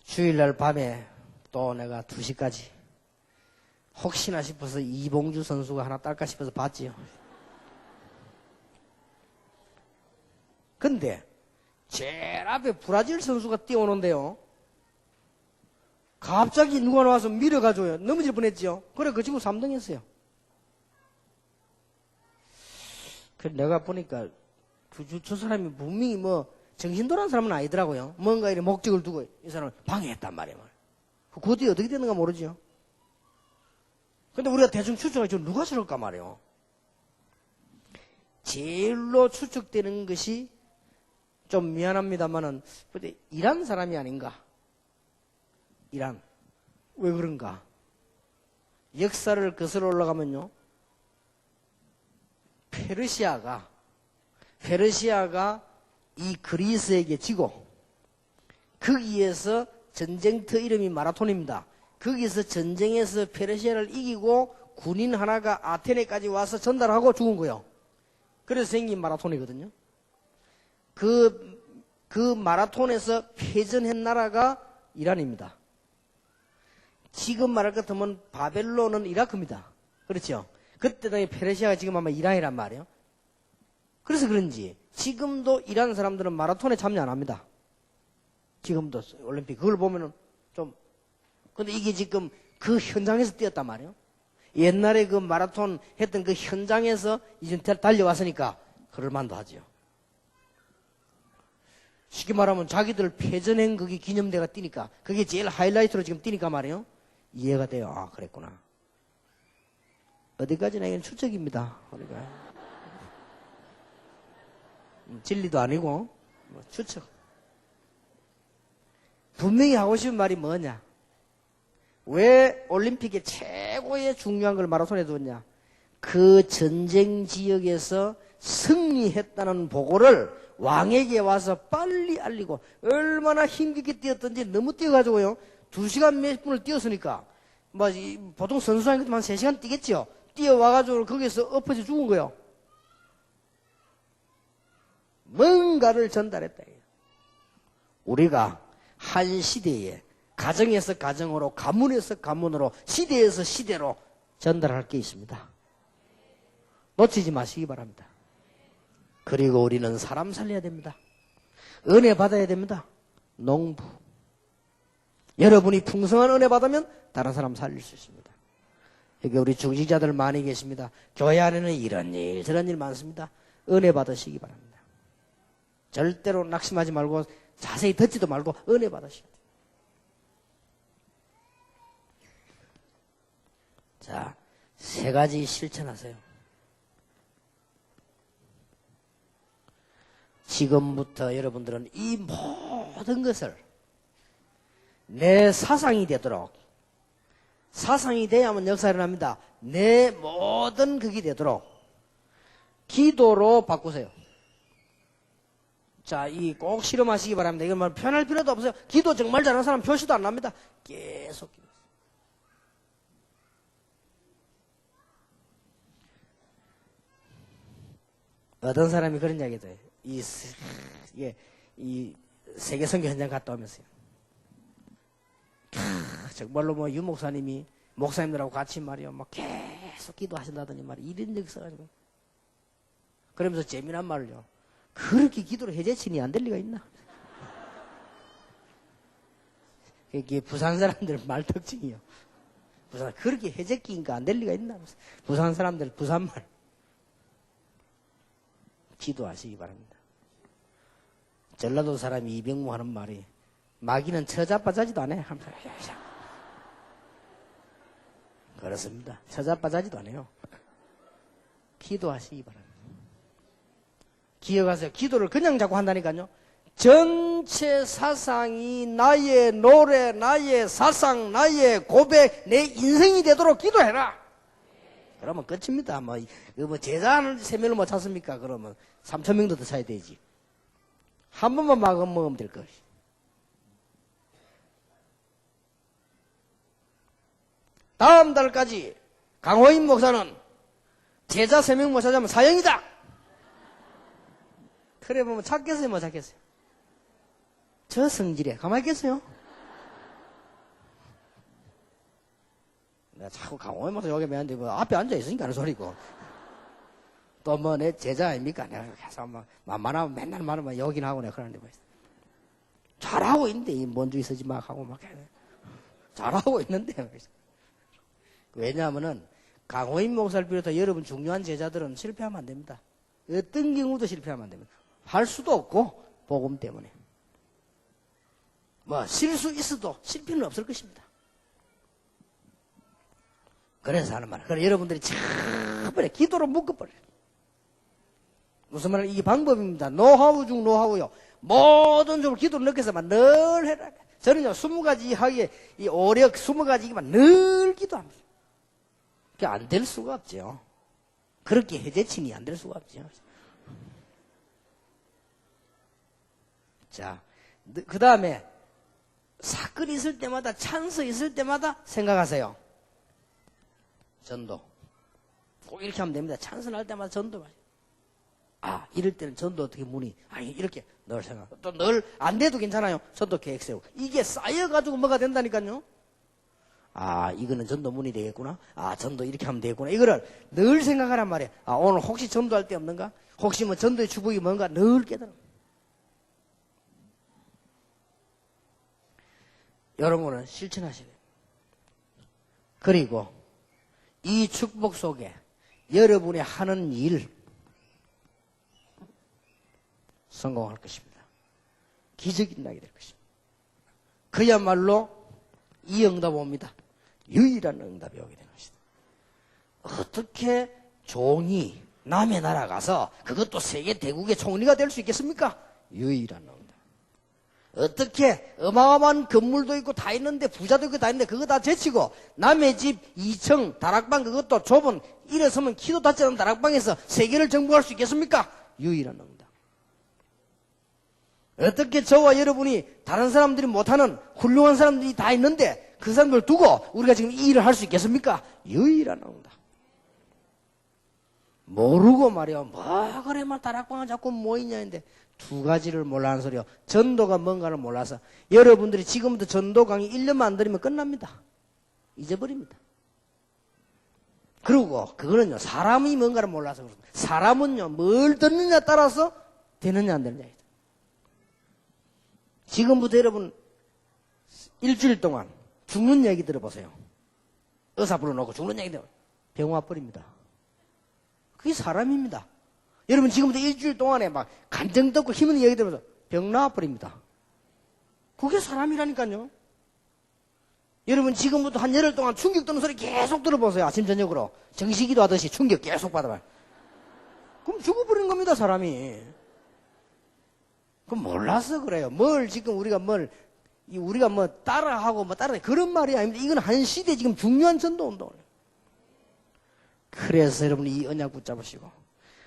주일날 밤에 또 내가 2시까지 혹시나 싶어서 이봉주 선수가 하나 딸까 싶어서 봤지요. 근데 제일 앞에 브라질 선수가 뛰어오는데요. 갑자기 누가 나와서 밀어가줘요. 넘어질 뻔했지요. 그래 그 친구 3등 했어요. 그 내가 보니까 저 사람이 분명히 뭐 정신 돌아온 사람은 아니더라고요. 뭔가 이런 목적을 두고 이 사람을 방해했단 말이에요. 그 뒤에 어떻게 되는가 모르죠. 근데 우리가 대충 추측하죠. 누가 저럴까 말이에요. 제일로 추측되는 것이 좀 미안합니다만은 근데 이란 사람이 아닌가. 이란. 왜 그런가? 역사를 거슬러 올라가면요. 페르시아가 이 그리스에게 지고 거기에서 전쟁터 이름이 마라톤입니다. 거기서 전쟁에서 페르시아를 이기고 군인 하나가 아테네까지 와서 전달하고 죽은 거예요. 그래서 생긴 마라톤이거든요. 그 마라톤에서 패전한 나라가 이란입니다. 지금 말할 것 같으면 바벨론은 이라크입니다. 그렇죠? 그때 당시 페르시아가 지금 아마 이란이란 말이에요. 그래서 그런지 지금도 이란 사람들은 마라톤에 참여 안 합니다. 지금도 올림픽 그걸 보면은 좀 근데 이게 지금 그 현장에서 뛰었단 말이에요. 옛날에 그 마라톤 했던 그 현장에서 이제 달려왔으니까 그럴만도 하죠. 쉽게 말하면 자기들 패전행 그게 기념대가 뛰니까 그게 제일 하이라이트로 지금 뛰니까 말이에요. 이해가 돼요. 아 그랬구나. 어디까지나 이건 추측입니다. 그러니까 진리도 아니고 뭐 추측. 분명히 하고 싶은 말이 뭐냐? 왜 올림픽의 최고의 중요한 걸 마라톤에 두었냐? 그 전쟁 지역에서 승리했다는 보고를 왕에게 와서 빨리 알리고 얼마나 힘겹게 뛰었던지 너무 뛰어가지고요. 2시간 몇 분을 뛰었으니까 뭐 보통 선수하는 것도 한 3시간 뛰겠죠. 뛰어와가지고 거기서 엎어져 죽은 거예요. 뭔가를 전달했다. 우리가 한 시대에 가정에서 가정으로 가문에서 가문으로 시대에서 시대로 전달할 게 있습니다. 놓치지 마시기 바랍니다. 그리고 우리는 사람 살려야 됩니다. 은혜 받아야 됩니다. 농부. 여러분이 풍성한 은혜 받으면 다른 사람 살릴 수 있습니다. 여기 우리 중직자들 많이 계십니다. 교회 안에는 이런 일 저런 일 많습니다. 은혜 받으시기 바랍니다. 절대로 낙심하지 말고 자세히 듣지도 말고 은혜 받으시기 바랍니다. 자, 3가지 실천하세요. 지금부터 여러분들은 이 모든 것을 내 사상이 되도록 사상이 돼야만 역사가 일어납니다. 내 모든 그게 되도록 기도로 바꾸세요. 자, 이 꼭 실험하시기 바랍니다. 이건 말 편할 필요도 없어요. 기도 정말 잘하는 사람 표시도 안 납니다. 계속 기도. 어떤 사람이 그런 이야기도 해요. 이 세계 선교 현장 갔다 오면서요. 정말로 뭐 유 목사님이 목사님들하고 같이 말이요. 막 계속 기도하신다더니 말이요. 이런 적 있어가지고. 그러면서 재미난 말을요. 그렇게 기도를 해제치니 안 될 리가 있나? 이게 부산 사람들 말 특징이요. 부산 그렇게 해제끼니까 안 될 리가 있나? 부산 사람들 부산말. 기도하시기 바랍니다. 전라도 사람이 이병무 하는 말이 마귀는 처자빠자지도 않아요. 그렇습니다. 처자빠자지도 않아요. 기도하시기 바랍니다. 기억하세요. 기도를 그냥 자꾸 한다니까요. 전체 사상이 나의 노래, 나의 사상, 나의 고백, 내 인생이 되도록 기도해라. 그러면 끝입니다. 뭐 제자를 3명을 못 찾습니까? 그러면 3,000명도 더 차야 되지. 한 번만 먹으면 될 것이. 다음 달까지 강호인 목사는 제자 3명 못 찾으면 사형이다. 그래 보면 찾겠어요, 못 찾겠어요? 저 성질에 가만히 있겠어요? 내가 자꾸 강호인 목사 여기 매는데 뭐 앞에 앉아있으니까 하는 소리고. 또 뭐 내 제자 아닙니까? 내가 계속 막 만만하면 맨날 말하면 여긴 하고 내가 그러는데 뭐 잘하고 있는데 이 먼지 쓰지 막 하고 막 잘하고 있는데. 왜냐하면은 강호인 목사를 비롯해 여러분 중요한 제자들은 실패하면 안 됩니다. 어떤 경우도 실패하면 안 됩니다. 할 수도 없고 복음 때문에. 뭐 실수 있어도 실패는 없을 것입니다. 그래서 하는 말. 그래 여러분들이 차번에 기도로 묶어버려요. 무슨 말이냐? 이게 방법입니다. 노하우 중 노하우요. 모든 쪽으로 기도를 넣겠어만 늘 해라. 저는요 20가지 하기에 이 오력 20가지만 늘 기도합니다. 그게 안 될 수가 없죠. 그렇게 해제친이 안 될 수가 없죠. 자, 그 다음에 사건이 있을 때마다 찬스 있을 때마다 생각하세요. 전도. 꼭 이렇게 하면 됩니다. 찬스 날 때마다 전도. 아, 이럴 때는 전도 어떻게 문의. 아니, 이렇게 늘 생각. 또 늘 안 돼도 괜찮아요. 전도 계획 세우고. 이게 쌓여가지고 뭐가 된다니까요. 아, 이거는 전도 문의 되겠구나. 아, 전도 이렇게 하면 되겠구나. 이거를 늘 생각하란 말이에요. 아, 오늘 혹시 전도할 때 없는가? 혹시 뭐 전도의 축복이 뭔가 늘 깨달아. 여러분은 실천하셔야 돼요. 그리고 이 축복 속에 여러분이 하는 일 성공할 것입니다. 기적이 나게 될 것입니다. 그야말로 이 응답 옵니다. 유일한 응답이 오게 되는 것이다. 어떻게 종이 남의 나라 가서 그것도 세계 대국의 총리가 될 수 있겠습니까? 유일한 응답. 어떻게 어마어마한 건물도 있고 다 있는데 부자도 있고 다 있는데 그거 다 제치고 남의 집 2층 다락방 그것도 좁은 일어서면 키도 닿지 않은 다락방에서 세계를 정복할 수 있겠습니까? 유일한 응답. 어떻게 저와 여러분이 다른 사람들이 못하는 훌륭한 사람들이 다 있는데 그 사람들 두고 우리가 지금 이 일을 할 수 있겠습니까? 유일한 응답. 모르고 말이야. 뭐 그래 말 다락방을 자꾸 모이냐 했는데 두 가지를 몰라는 소리요. 전도가 뭔가를 몰라서 여러분들이 지금부터 전도 강의 1년만 안 들으면 끝납니다. 잊어버립니다. 그리고 그거는요. 사람이 뭔가를 몰라서 그렇습니다. 사람은요. 뭘 듣느냐에 따라서 되느냐 안 되느냐. 지금부터 여러분 일주일 동안 죽는 얘기 들어보세요. 의사 불러놓고 죽는 얘기 들어보세요. 병 와버립니다. 그게 사람입니다. 여러분 지금부터 일주일 동안에 막 간증 듣고 힘있는 얘기 들으면서 병 나와버립니다. 그게 사람이라니까요. 여러분 지금부터 한 열흘 동안 충격 듣는 소리 계속 들어보세요. 아침 저녁으로 정시기도 하듯이 충격 계속 받아봐요. 그럼 죽어버리는 겁니다. 사람이. 그럼 몰라서 그래요. 뭘 지금 우리가 뭐 따라하고 뭐 따라 그런 말이 아닙니다. 이건 한 시대 지금 중요한 전도 운동이에요. 그래서 여러분 이 언약 붙잡으시고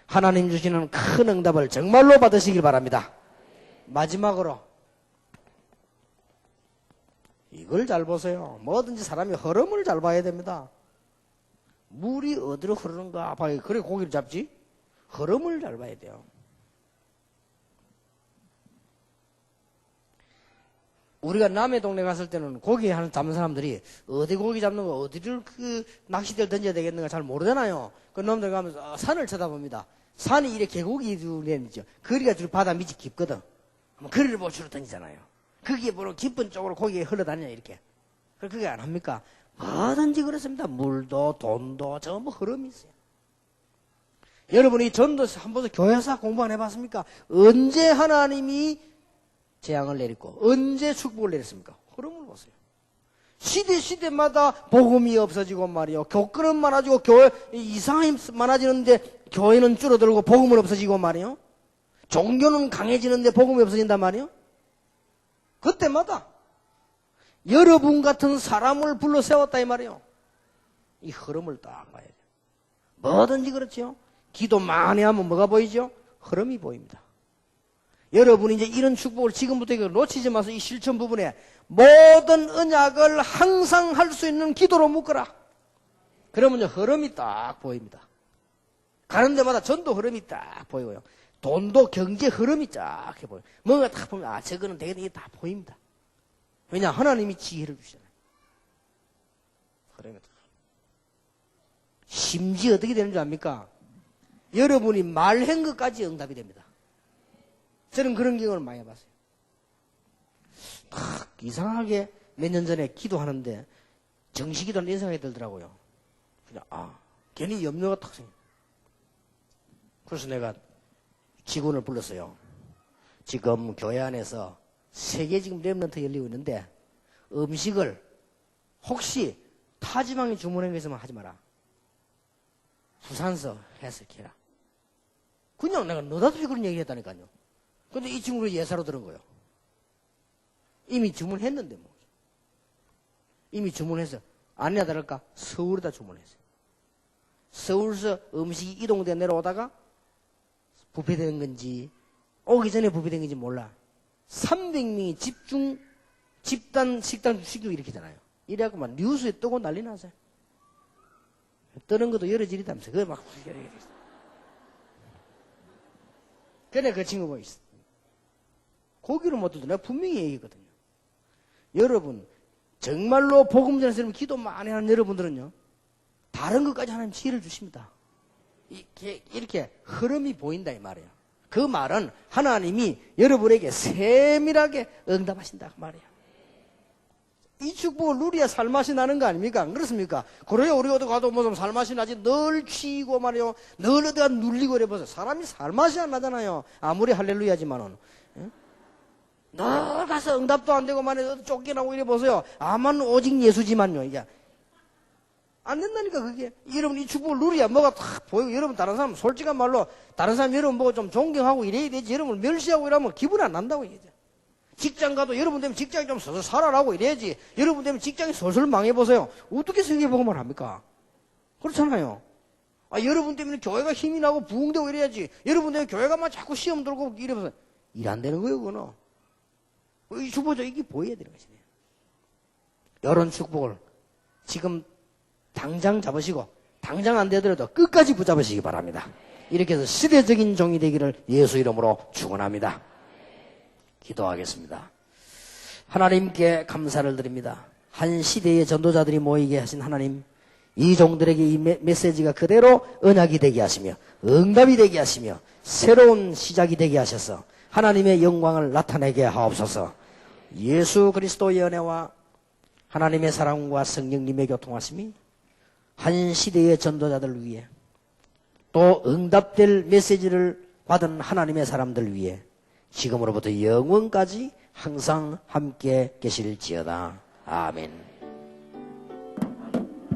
하나님 주시는 큰 응답을 정말로 받으시길 바랍니다. 마지막으로 이걸 잘 보세요. 뭐든지 사람이 흐름을 잘 봐야 됩니다. 물이 어디로 흐르는가 봐야 그래 고기를 잡지. 흐름을 잘 봐야 돼요. 우리가 남의 동네 갔을 때는 고기 잡는 사람들이 어디 고기 잡는 거 어디를 그 낚싯대를 던져야 되겠는가 잘 모르잖아요. 그 놈들 가면서 산을 쳐다봅니다. 산이 이렇게 계곡이 둘이죠. 거리가 줄 바다 밑이 깊거든. 거리를 보고 주로 던지잖아요. 거기에 보러 깊은 쪽으로 고기가 흘러다니냐 이렇게. 그게 안 합니까? 뭐든지 그렇습니다. 물도 돈도 전부 흐름이 있어요. 여러분이 전도 한번 교회사 공부 안 해봤습니까? 언제 하나님이 재앙을 내리고 언제 축복을 내렸습니까? 흐름을 보세요. 시대마다 복음이 없어지고 말이요. 교권은 많아지고 교회 이상이 많아지는데 교회는 줄어들고 복음은 없어지고 말이요. 종교는 강해지는데 복음이 없어진단 말이요. 그때마다 여러분 같은 사람을 불러 세웠다 이 말이요. 이 흐름을 딱 봐야 돼요. 뭐든지 그렇죠. 기도 많이 하면 뭐가 보이죠? 흐름이 보입니다. 여러분이 이제 이런 축복을 지금부터 이거 놓치지 마세요. 이 실천 부분에 모든 언약을 항상 할 수 있는 기도로 묶어라. 그러면 이제 흐름이 딱 보입니다. 가는 데마다 전도 흐름이 딱 보이고요. 돈도 경제 흐름이 쫙 보여요. 뭔가 딱 보면 아 저거는 되게 이게 다 보입니다. 왜냐 하나님이 지혜를 주시잖아요. 흐름이 딱. 심지어 어떻게 되는 줄 압니까? 여러분이 말한 것까지 응답이 됩니다. 저는 그런 경험을 많이 해봤어요. 딱 이상하게 몇 년 전에 기도하는데 정시기도는 이상하게 들더라고요. 그냥 괜히 염려가 탁 생겨. 그래서 내가 직원을 불렀어요. 지금 교회 안에서 3개 지금 랩런트 열리고 있는데 음식을 혹시 타지방에 주문한 거 있으면 하지 마라. 부산서 해석해라. 그냥 내가 너다없이 그런 얘기 했다니까요. 근데 이 친구를 예사로 들은 거예요. 이미 주문했는데 뭐. 이미 주문해서 아니나 다를까 서울에다 주문했어요. 서울서 음식이 이동돼 내려오다가 부패된 건지 오기 전에 부패된 건지 몰라. 300명이 집단 식당 시키고 일으키잖아요. 이래갖고 막 뉴스에 뜨고 난리 나세요. 뜨는 것도 여러 질이다면서 그거 막 그래 그 친구 보이있어. 고기를 못 듣도 내가 분명히 얘기했거든요. 여러분 정말로 복음 전해서 여러분 기도 많이 하는 여러분들은요 다른 것까지 하나님 지혜를 주십니다. 이렇게 흐름이 보인다 이 말이에요. 그 말은 하나님이 여러분에게 세밀하게 응답하신다 그 말이에요. 이 축복을 누려야 살맛이 나는 거 아닙니까? 안 그렇습니까? 그래야 우리 어디 가도 뭐 좀 살맛이 나지. 늘 취이고 말이요. 늘 어디가 눌리고 이래보세요. 사람이 살맛이 안 나잖아요. 아무리 할렐루야지만은. 늘 가서 응답도 안 되고 말이요. 쫓겨나고 이래보세요. 아만 오직 예수지만요. 이게. 안 된다니까 그게. 여러분 이 축복을 누려야 뭐가 탁 보이고 여러분 다른 사람 솔직한 말로 다른 사람 여러분 보고 좀 존경하고 이래야 되지. 여러분 멸시하고 이러면 기분이 안 난다고 얘기하죠. 직장 가도 여러분 되면 직장이 좀 서서 살아라고 이래야지. 여러분 되면 직장이 설설 망해보세요. 어떻게 세계복음을 합니까? 그렇잖아요. 여러분 때문에 교회가 힘이 나고 부흥되고 이래야지. 여러분 때문에 교회가 막 자꾸 시험 들고 이래보세요. 일 안 되는 거예요, 그거는. 이 축복죠. 이게 보여야 되는 것이네요. 이런 축복을 지금 당장 잡으시고 당장 안 되더라도 끝까지 붙잡으시기 바랍니다. 이렇게 해서 시대적인 종이 되기를 예수 이름으로 축원합니다. 기도하겠습니다. 하나님께 감사를 드립니다. 한 시대의 전도자들이 모이게 하신 하나님, 이 종들에게 이 메시지가 그대로 언약이 되게 하시며 응답이 되게 하시며 새로운 시작이 되게 하셔서 하나님의 영광을 나타내게 하옵소서. 예수 그리스도의 은혜와 하나님의 사랑과 성령님의 교통하심이 한 시대의 전도자들 위해 또 응답될 메시지를 받은 하나님의 사람들 위해 지금으로부터 영원까지 항상 함께 계실지어다. 아멘.